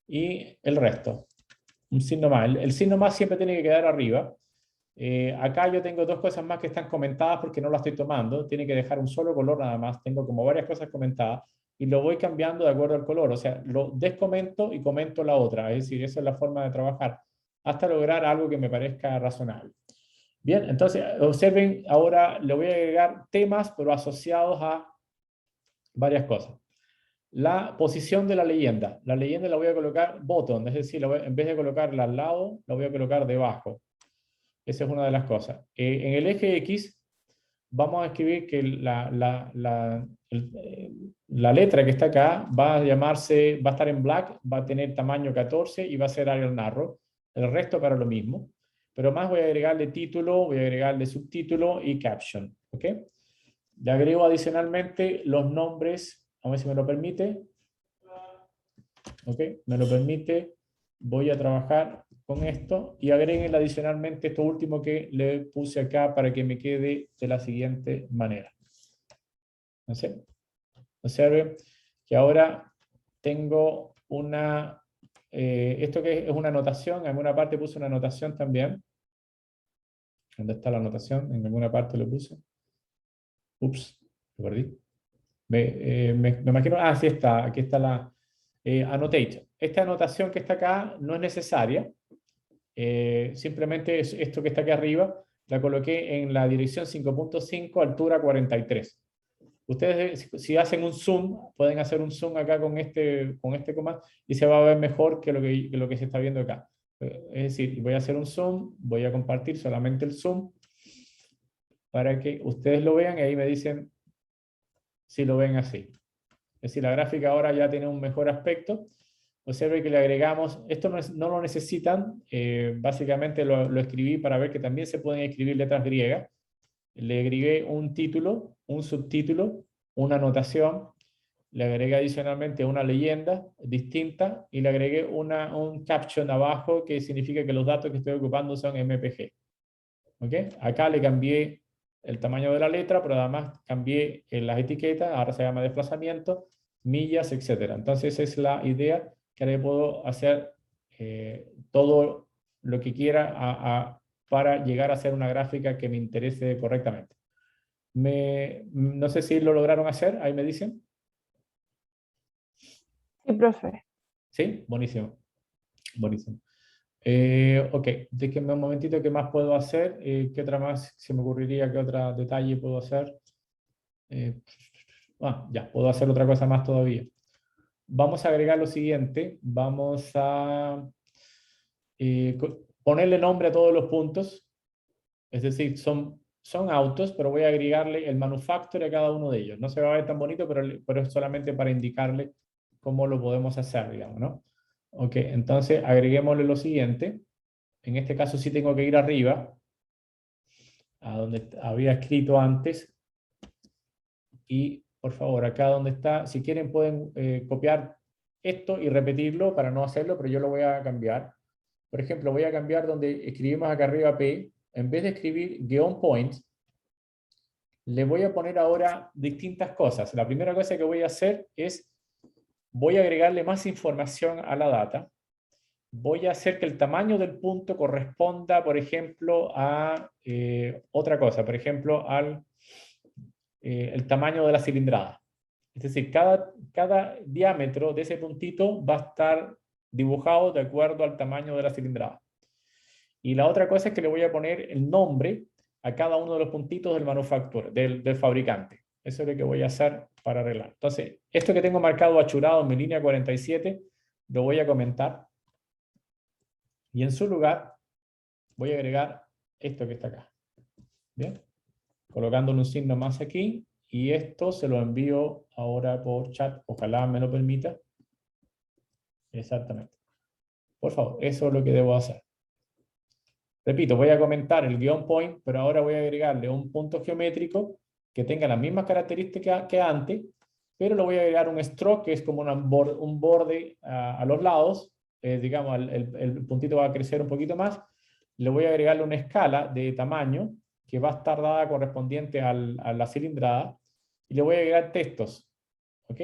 y el resto. Un signo más. El signo más siempre tiene que quedar arriba. Acá yo tengo dos cosas más que están comentadas porque no las estoy tomando. Tiene que dejar un solo color nada más. Tengo como varias cosas comentadas y lo voy cambiando de acuerdo al color. O sea, lo descomento y comento la otra. Es decir, esa es la forma de trabajar hasta lograr algo que me parezca razonable. Bien, entonces observen, ahora le voy a agregar temas, pero asociados a varias cosas. La posición de la leyenda. La leyenda la voy a colocar bottom, es decir, en vez de colocarla al lado, la voy a colocar debajo. Esa es una de las cosas. En el eje X vamos a escribir que la letra que está acá va a estar en black, va a tener tamaño 14 y va a ser Arial Narrow. El resto para lo mismo. Pero más voy a agregarle título, voy a agregarle subtítulo y caption. ¿Ok? Le agrego adicionalmente los nombres. A ver si me lo permite. Ok, me lo permite. Voy a trabajar con esto y agreguen adicionalmente esto último que le puse acá para que me quede de la siguiente manera. No sé. Observen que ahora tengo una... esto que es una anotación, en alguna parte puse una anotación también. ¿Dónde está la anotación? En alguna parte lo puse. Ups, lo perdí. Me imagino, sí está, aquí está la annotate. Esta anotación que está acá no es necesaria, simplemente esto que está aquí arriba, la coloqué en la dirección 5.5, altura 43. Ustedes si hacen un zoom, pueden hacer un zoom acá con este comando y se va a ver mejor que lo que se está viendo acá. Es decir, voy a hacer un zoom, voy a compartir solamente el zoom para que ustedes lo vean y ahí me dicen si lo ven así. Es decir, la gráfica ahora ya tiene un mejor aspecto. Observe que le agregamos, esto no lo necesitan, básicamente lo escribí para ver que también se pueden escribir letras griegas. Le agregué un título, un subtítulo, una anotación, le agregué adicionalmente una leyenda distinta y le agregué un caption abajo que significa que los datos que estoy ocupando son MPG. ¿Okay? Acá le cambié el tamaño de la letra, pero además cambié las etiquetas, ahora se llama desplazamiento, millas, etc. Entonces esa es la idea, que ahora puedo hacer todo lo que quiera para llegar a hacer una gráfica que me interese correctamente. No sé si lo lograron hacer, ahí me dicen. Sí, profe. ¿Sí? Buenísimo. Buenísimo. Ok, déjenme un momentito, ¿qué más puedo hacer? ¿Qué otra más se me ocurriría? ¿Qué otro detalle puedo hacer? Ya, puedo hacer otra cosa más todavía. Vamos a agregar lo siguiente. Vamos a ponerle nombre a todos los puntos. Es decir, son autos, pero voy a agregarle el manufacturer a cada uno de ellos. No se va a ver tan bonito, pero es solamente para indicarle cómo lo podemos hacer, digamos, ¿no? Ok, entonces agreguémosle lo siguiente. En este caso sí tengo que ir arriba, a donde había escrito antes. Y por favor, acá donde está, si quieren pueden copiar esto y repetirlo para no hacerlo, pero yo lo voy a cambiar. Por ejemplo, voy a cambiar donde escribimos acá arriba P, en vez de escribir guión point, le voy a poner ahora distintas cosas. La primera cosa que voy a hacer es, voy a agregarle más información a la data. Voy a hacer que el tamaño del punto corresponda, por ejemplo, a otra cosa, por ejemplo, al el tamaño de la cilindrada. Es decir, cada diámetro de ese puntito va a estar dibujado de acuerdo al tamaño de la cilindrada. Y la otra cosa es que le voy a poner el nombre a cada uno de los puntitos del manufacturer, del fabricante. Eso es lo que voy a hacer para arreglar. Entonces, esto que tengo marcado achurado en mi línea 47, lo voy a comentar. Y en su lugar, voy a agregar esto que está acá. Bien. Colocándole un signo más aquí. Y esto se lo envío ahora por chat. Ojalá me lo permita. Exactamente. Por favor, eso es lo que debo hacer. Repito, voy a comentar el guión point, pero ahora voy a agregarle un punto geométrico que tenga las mismas características que antes, pero le voy a agregar un stroke, que es como un borde a los lados. Digamos, el puntito va a crecer un poquito más. Le voy a agregarle una escala de tamaño que va a estar dada correspondiente a la cilindrada, y le voy a agregar textos. ¿Ok?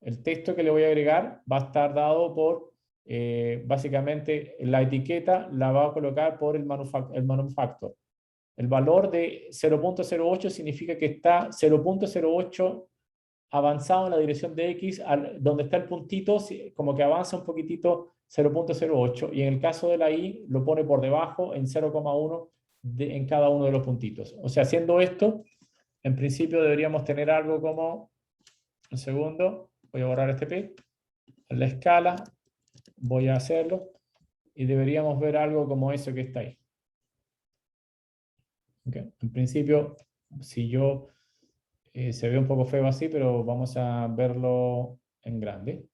El texto que le voy a agregar va a estar dado por, básicamente, la etiqueta la va a colocar por el manufacturer. El valor de 0.08 significa que está 0.08 avanzado en la dirección de X, donde está el puntito, como que avanza un poquitito 0.08, y en el caso de la Y lo pone por debajo en 0,1 en cada uno de los puntitos. O sea, haciendo esto, en principio deberíamos tener algo como, un segundo, voy a borrar este P, la escala, voy a hacerlo, y deberíamos ver algo como eso que está ahí. Okay. En principio, si yo, se ve un poco feo así, pero vamos a verlo en grande.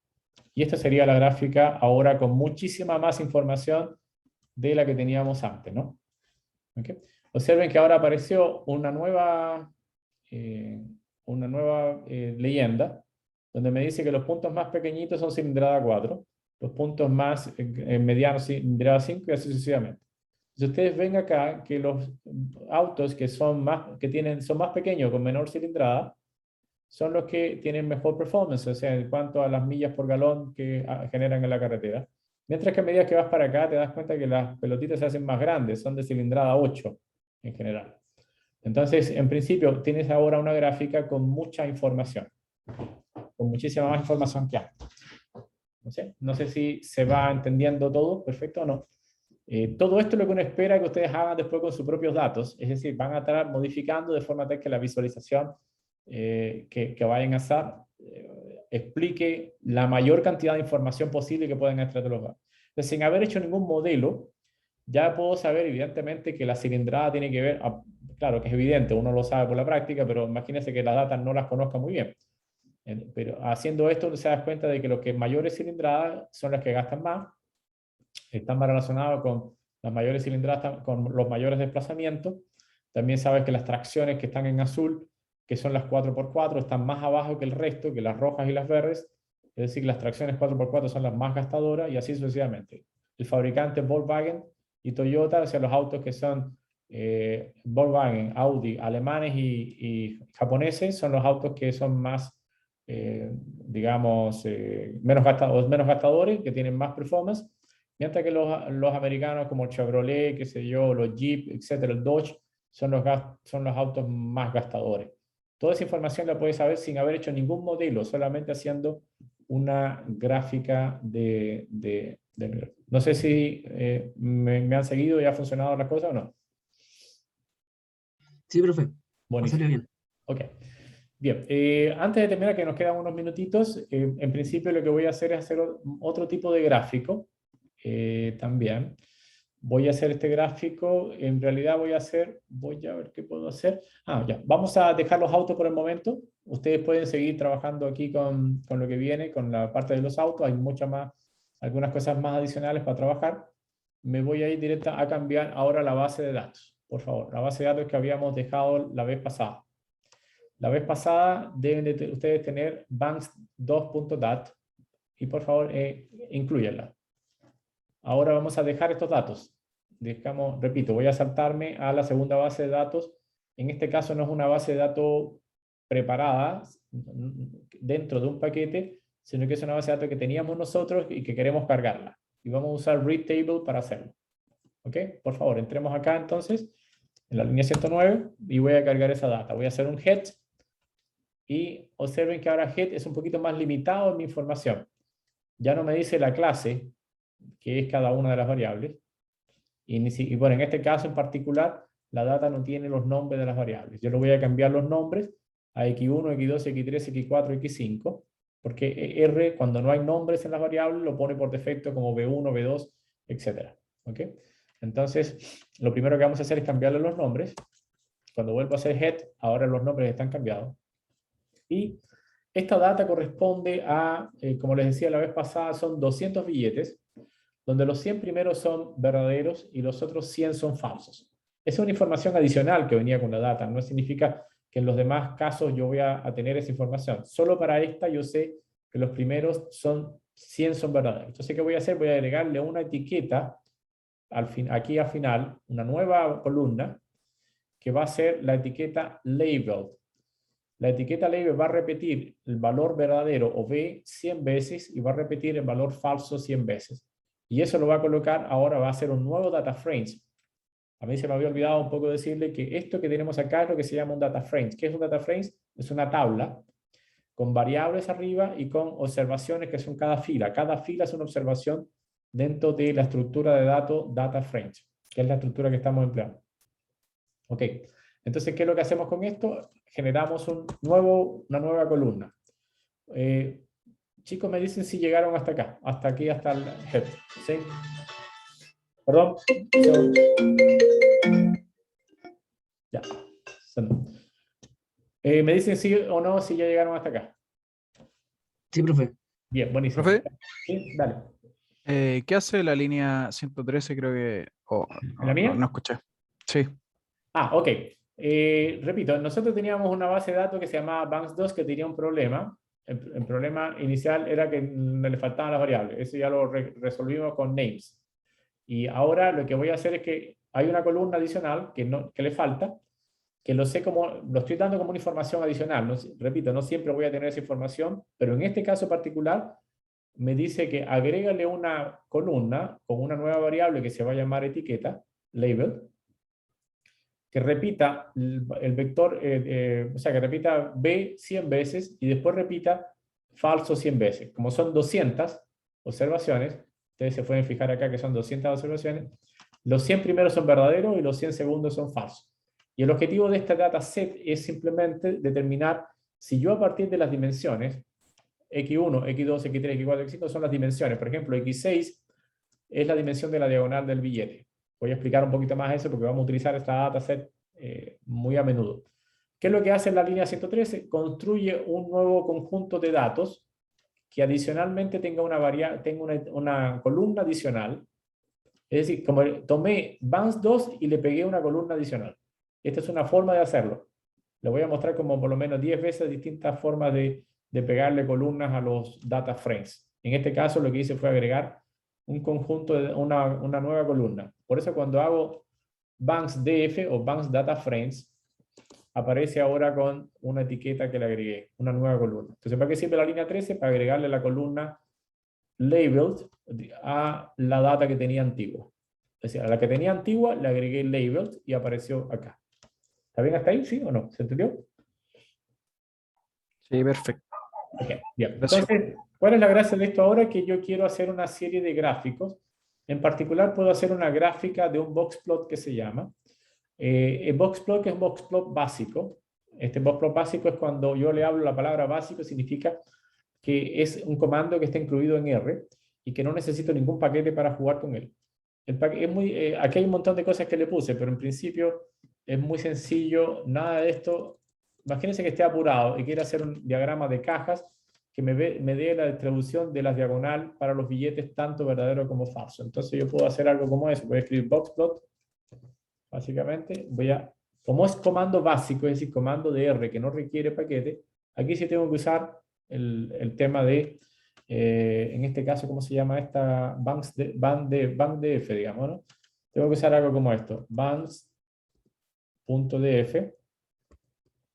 Y esta sería la gráfica ahora con muchísima más información de la que teníamos antes, ¿no? Okay. Observen que ahora apareció una nueva leyenda, donde me dice que los puntos más pequeñitos son cilindrada 4, los puntos más medianos cilindrada 5 y así sucesivamente. Si ustedes ven acá que los autos que son más pequeños con menor cilindrada son los que tienen mejor performance, o sea, en cuanto a las millas por galón que generan en la carretera. Mientras que a medida que vas para acá te das cuenta que las pelotitas se hacen más grandes, son de cilindrada 8 en general. Entonces, en principio, tienes ahora una gráfica con mucha información, con muchísima más información que antes. No sé si se va entendiendo todo, perfecto o no. Todo esto es lo que uno espera que ustedes hagan después con sus propios datos, es decir, van a estar modificando de forma tal que la visualización que vayan a hacer explique la mayor cantidad de información posible que puedan extraer de los datos. Entonces, sin haber hecho ningún modelo, ya puedo saber evidentemente que la cilindrada tiene que ver, claro que es evidente, uno lo sabe por la práctica, pero imagínense que las datas no las conozca muy bien. Pero haciendo esto se da cuenta de que los que mayores cilindradas son las que gastan más, están más relacionados con las mayores cilindradas, con los mayores desplazamientos. También sabes que las tracciones que están en azul, que son las 4x4, están más abajo que el resto, que las rojas y las verdes. Es decir, las tracciones 4x4 son las más gastadoras y así sucesivamente. El fabricante Volkswagen y Toyota, o sea, los autos que son Volkswagen, Audi, alemanes y japoneses, son los autos que son más, digamos, menos gastadores, que tienen más performance, mientras que los americanos como el Chevrolet, qué sé yo, los Jeep, etcétera, el Dodge, son los autos más gastadores. Toda esa información la puedes saber sin haber hecho ningún modelo, solamente haciendo una gráfica no sé si me han seguido y ha funcionado la cosa o no. Sí, profe. Buenísimo. Salió bien. Ok. Bien, antes de terminar, que nos quedan unos minutitos, en principio lo que voy a hacer es hacer otro tipo de gráfico también. Voy a hacer este gráfico, en realidad voy a ver qué puedo hacer. Ya, vamos a dejar los autos por el momento. Ustedes pueden seguir trabajando aquí con lo que viene, con la parte de los autos. Hay algunas cosas más adicionales para trabajar. Me voy a ir directa a cambiar ahora la base de datos. Por favor, la base de datos que habíamos dejado la vez pasada. La vez pasada deben de ustedes tener banks2.dat y por favor incluyanla. Ahora vamos a dejar estos datos. Repito, voy a saltarme a la segunda base de datos. En este caso no es una base de datos preparada dentro de un paquete, sino que es una base de datos que teníamos nosotros y que queremos cargarla. Y vamos a usar read table para hacerlo. ¿Ok? Por favor, entremos acá entonces, en la línea 109, y voy a cargar esa data. Voy a hacer un head. Y observen que ahora head es un poquito más limitado en mi información. Ya no me dice la clase, que es cada una de las variables. Y bueno, en este caso en particular, la data no tiene los nombres de las variables. Yo le voy a cambiar los nombres a X1, X2, X3, X4, X5, porque R, cuando no hay nombres en las variables, lo pone por defecto como B1, B2, etc. ¿Ok? Entonces, lo primero que vamos a hacer es cambiarle los nombres. Cuando vuelvo a hacer head, ahora los nombres están cambiados. Y esta data corresponde a, como les decía la vez pasada, son 200 billetes, donde los 100 primeros son verdaderos y los otros 100 son falsos. Es una información adicional que venía con la data, no significa que en los demás casos yo voy a tener esa información. Solo para esta yo sé que los primeros 100 son verdaderos. Entonces, ¿qué voy a hacer? Voy a agregarle una etiqueta aquí al final, una nueva columna, que va a ser la etiqueta labeled. La etiqueta label va a repetir el valor verdadero o B 100 veces y va a repetir el valor falso 100 veces. Y eso lo va a colocar, ahora va a ser un nuevo data frames. A mí se me había olvidado un poco decirle que esto que tenemos acá es lo que se llama un data frames. ¿Qué es un data frames? Es una tabla con variables arriba y con observaciones que son cada fila. Cada fila es una observación dentro de la estructura de datos data frames, que es la estructura que estamos empleando. Ok, entonces, ¿qué es lo que hacemos con esto? Generamos una nueva columna. Chicos, me dicen si llegaron hasta acá, hasta aquí, hasta el head. ¿Sí? Perdón. Ya. Me dicen sí o no si ya llegaron hasta acá. Sí, profe. Bien, buenísimo. Profe, Sí, dale. ¿qué hace la línea 113? Creo que... ¿La mía? No escuché. Sí. Ah, ok. Repito, nosotros teníamos una base de datos que se llamaba Banks2 que tenía un problema. El problema inicial era que le faltaban las variables. Eso ya lo resolvimos con names. Y ahora lo que voy a hacer es que hay una columna adicional que le falta, que lo estoy dando como una información adicional. Repito, no siempre voy a tener esa información, pero en este caso particular me dice que agrégale una columna con una nueva variable que se va a llamar etiqueta, label, que repita el vector, o sea, que repita B 100 veces y después repita falso 100 veces. Como son 200 observaciones, ustedes se pueden fijar acá que son 200 observaciones, los 100 primeros son verdaderos y los 100 segundos son falsos. Y el objetivo de este dataset es simplemente determinar si yo a partir de las dimensiones, X1, X2, X3, X4, X5 son las dimensiones. Por ejemplo, X6 es la dimensión de la diagonal del billete. Voy a explicar un poquito más eso porque vamos a utilizar esta dataset muy a menudo. ¿Qué es lo que hace la línea 113? Construye un nuevo conjunto de datos que adicionalmente tenga una columna adicional. Es decir, como tomé Banks2 y le pegué una columna adicional. Esta es una forma de hacerlo. Le voy a mostrar como por lo menos 10 veces distintas formas de pegarle columnas a los data frames. En este caso lo que hice fue agregar un conjunto de una nueva columna. Por eso cuando hago Banks DF o Banks Data Frames, aparece ahora con una etiqueta que le agregué, una nueva columna. Entonces, ¿para qué sirve la línea 13? Para agregarle la columna labeled a la data que tenía antigua. Es decir, a la que tenía antigua le agregué labeled y apareció acá. ¿Está bien hasta ahí? ¿Sí o no? ¿Se entendió? Sí, perfecto. Okay, bien. Entonces, ¿cuál es la gracia de esto ahora? Que yo quiero hacer una serie de gráficos. En particular, puedo hacer una gráfica de un boxplot que se llama. El boxplot es un boxplot básico. Este boxplot básico es cuando yo le hablo la palabra básico, significa que es un comando que está incluido en R y que no necesito ningún paquete para jugar con él. Aquí hay un montón de cosas que le puse, pero en principio es muy sencillo, nada de esto. Imagínense que esté apurado y quiera hacer un diagrama de cajas que me dé la distribución de las diagonal para los billetes tanto verdadero como falso. Entonces yo puedo hacer algo como eso. Voy a escribir boxplot. Básicamente, como es comando básico, es decir, comando de R que no requiere paquete, aquí sí tengo que usar el tema de, en este caso, ¿cómo se llama esta? Banks.df, digamos, ¿no? Tengo que usar algo como esto, banks.df.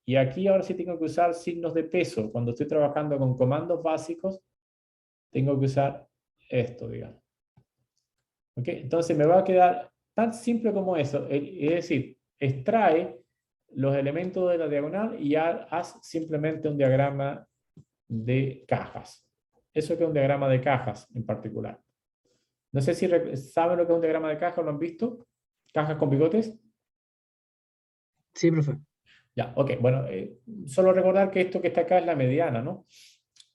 Y aquí ahora sí tengo que usar signos de peso. Cuando estoy trabajando con comandos básicos, tengo que usar esto, digamos. ¿Ok? Entonces me va a quedar tan simple como eso. Es decir, extrae los elementos de la diagonal y haz simplemente un diagrama de cajas. Eso que es un diagrama de cajas en particular. No sé si saben lo que es un diagrama de cajas, ¿lo han visto? ¿Cajas con bigotes? Sí, profe. Ya, ok. Bueno, solo recordar que esto que está acá es la mediana, ¿no?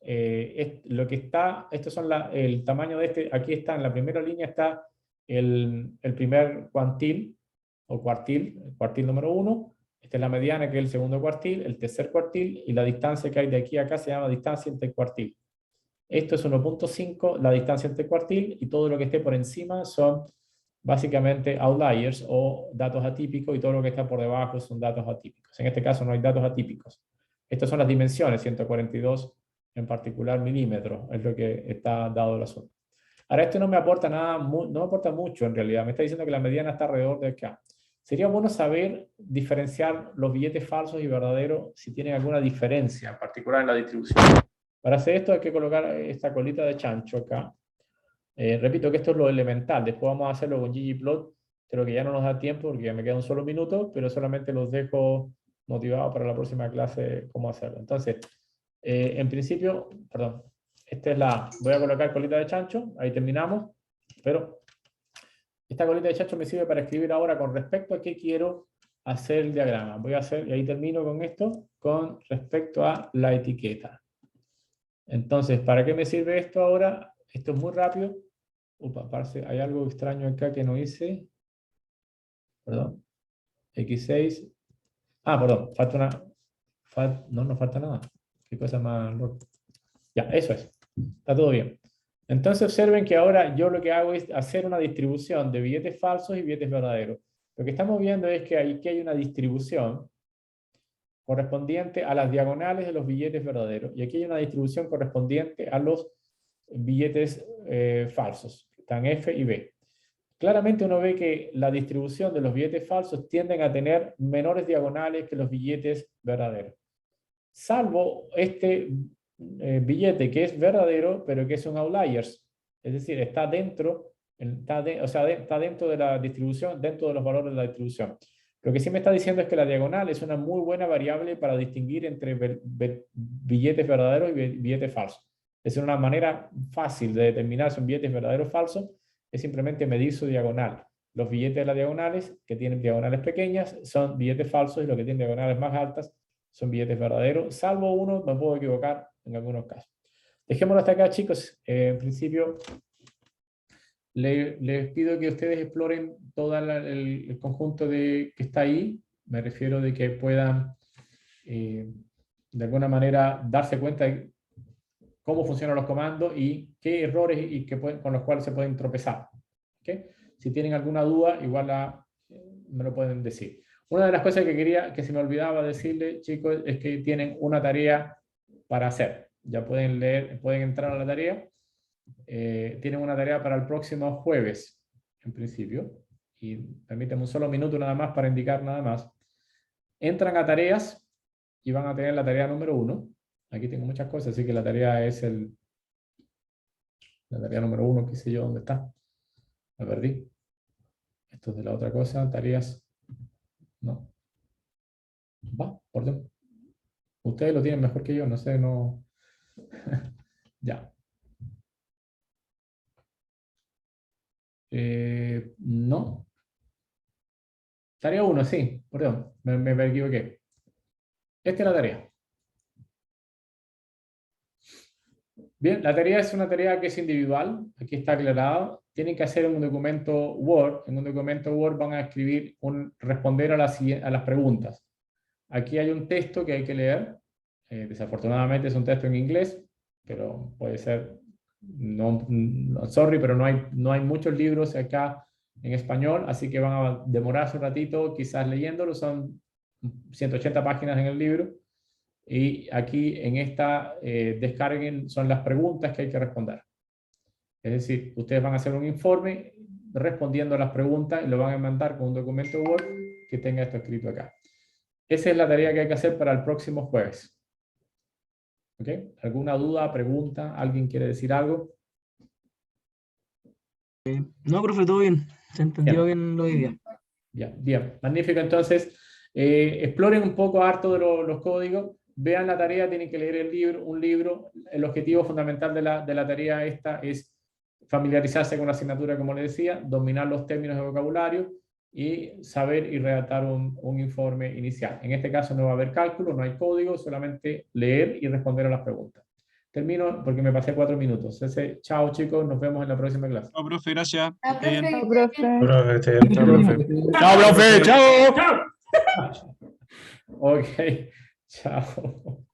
Lo que está, estos son el tamaño de este, aquí está en la primera línea está el primer cuantil o cuartil, el cuartil número 1, esta es la mediana que es el segundo cuartil, el tercer cuartil y la distancia que hay de aquí a acá se llama distancia entre cuartil. Esto es 1.5, la distancia entre cuartil, y todo lo que esté por encima son básicamente outliers o datos atípicos, y todo lo que está por debajo son datos atípicos. En este caso no hay datos atípicos. Estas son las dimensiones, 142 en particular milímetros, es lo que está dado el asunto. Ahora, esto no me aporta nada, no me aporta mucho en realidad. Me está diciendo que la mediana está alrededor de acá. Sería bueno saber diferenciar los billetes falsos y verdaderos si tienen alguna diferencia, en particular en la distribución. Para hacer esto hay que colocar esta colita de chancho acá. Repito que esto es lo elemental. Después vamos a hacerlo con ggplot. Creo que ya no nos da tiempo porque ya me queda un solo minuto, pero solamente los dejo motivados para la próxima clase cómo hacerlo. Entonces, en principio, perdón, voy a colocar colita de chancho, ahí terminamos, pero esta colita de chancho me sirve para escribir ahora con respecto a qué quiero hacer el diagrama. Voy a hacer, y ahí termino con esto, con respecto a la etiqueta. Entonces, ¿para qué me sirve esto ahora? Esto es muy rápido. Upa, parece, hay algo extraño acá que no hice. Perdón. X6. Ah, perdón, falta una... no falta nada. Qué cosa más loca. Ya, eso es. Está todo bien. Entonces observen que ahora yo lo que hago es hacer una distribución de billetes falsos y billetes verdaderos. Lo que estamos viendo es que aquí hay una distribución correspondiente a las diagonales de los billetes verdaderos. Y aquí hay una distribución correspondiente a los billetes falsos. Están F y B. Claramente uno ve que la distribución de los billetes falsos tienden a tener menores diagonales que los billetes verdaderos. Salvo este billete que es verdadero, pero que es un outliers. Es decir, está dentro, está dentro de la distribución, dentro de los valores de la distribución. Lo que sí me está diciendo es que la diagonal es una muy buena variable para distinguir entre billetes verdaderos y billetes falsos. Es una manera fácil de determinar si un billete es verdadero o falso, es simplemente medir su diagonal. Los billetes de las diagonales, que tienen diagonales pequeñas, son billetes falsos, y los que tienen diagonales más altas son billetes verdaderos, salvo uno, me puedo equivocar en algunos casos. Dejémoslo hasta acá, chicos. En principio, les pido que ustedes exploren todo el conjunto que está ahí. Me refiero de que puedan, de alguna manera, darse cuenta de cómo funcionan los comandos y qué errores con los cuales se pueden tropezar. ¿Okay? Si tienen alguna duda, igual me lo pueden decir. Una de las cosas que se me olvidaba decirles, chicos, es que tienen una tarea para hacer. Ya pueden leer, pueden entrar a la tarea. Tienen una tarea para el próximo jueves, en principio. Y permítanme un solo minuto nada más para indicar nada más. Entran a tareas y van a tener la tarea número 1. Aquí tengo muchas cosas, así que la tarea es la tarea número 1, qué sé yo, ¿dónde está? La perdí. Esto es de la otra cosa, tareas. No. Va, por Dios. Ustedes lo tienen mejor que yo, no sé, no. Ya. No. Tarea 1, sí, perdón, me equivoqué. Esta es la tarea. Bien, la tarea es una tarea que es individual, aquí está aclarado. Tienen que hacer un documento Word. En un documento Word van a escribir, responder a las preguntas. Aquí hay un texto que hay que leer. Desafortunadamente es un texto en inglés, pero puede ser, sorry, pero no hay muchos libros acá en español, así que van a demorarse un ratito quizás leyéndolo. Son 180 páginas en el libro. Y aquí en esta descarguen son las preguntas que hay que responder. Es decir, ustedes van a hacer un informe respondiendo a las preguntas y lo van a mandar con un documento Word que tenga esto escrito acá. Esa es la tarea que hay que hacer para el próximo jueves. ¿Ok? ¿Alguna duda, pregunta? ¿Alguien quiere decir algo? No, profe, todo bien. Se entendió bien lo de hoy día. Ya, bien, magnífico. Entonces, exploren un poco harto de los códigos. Vean la tarea, tienen que leer un libro. El objetivo fundamental de la tarea esta es familiarizarse con la asignatura, como les decía, dominar los términos de vocabulario y saber y redactar un informe inicial. En este caso no va a haber cálculo, no hay código, solamente leer y responder a las preguntas. Termino porque me pasé 4 minutos. Entonces, chao chicos, nos vemos en la próxima clase. Chao, profe, gracias. Chao, Bien. profe. Chao, profe. Chao, profe. Chao. Ok, chao.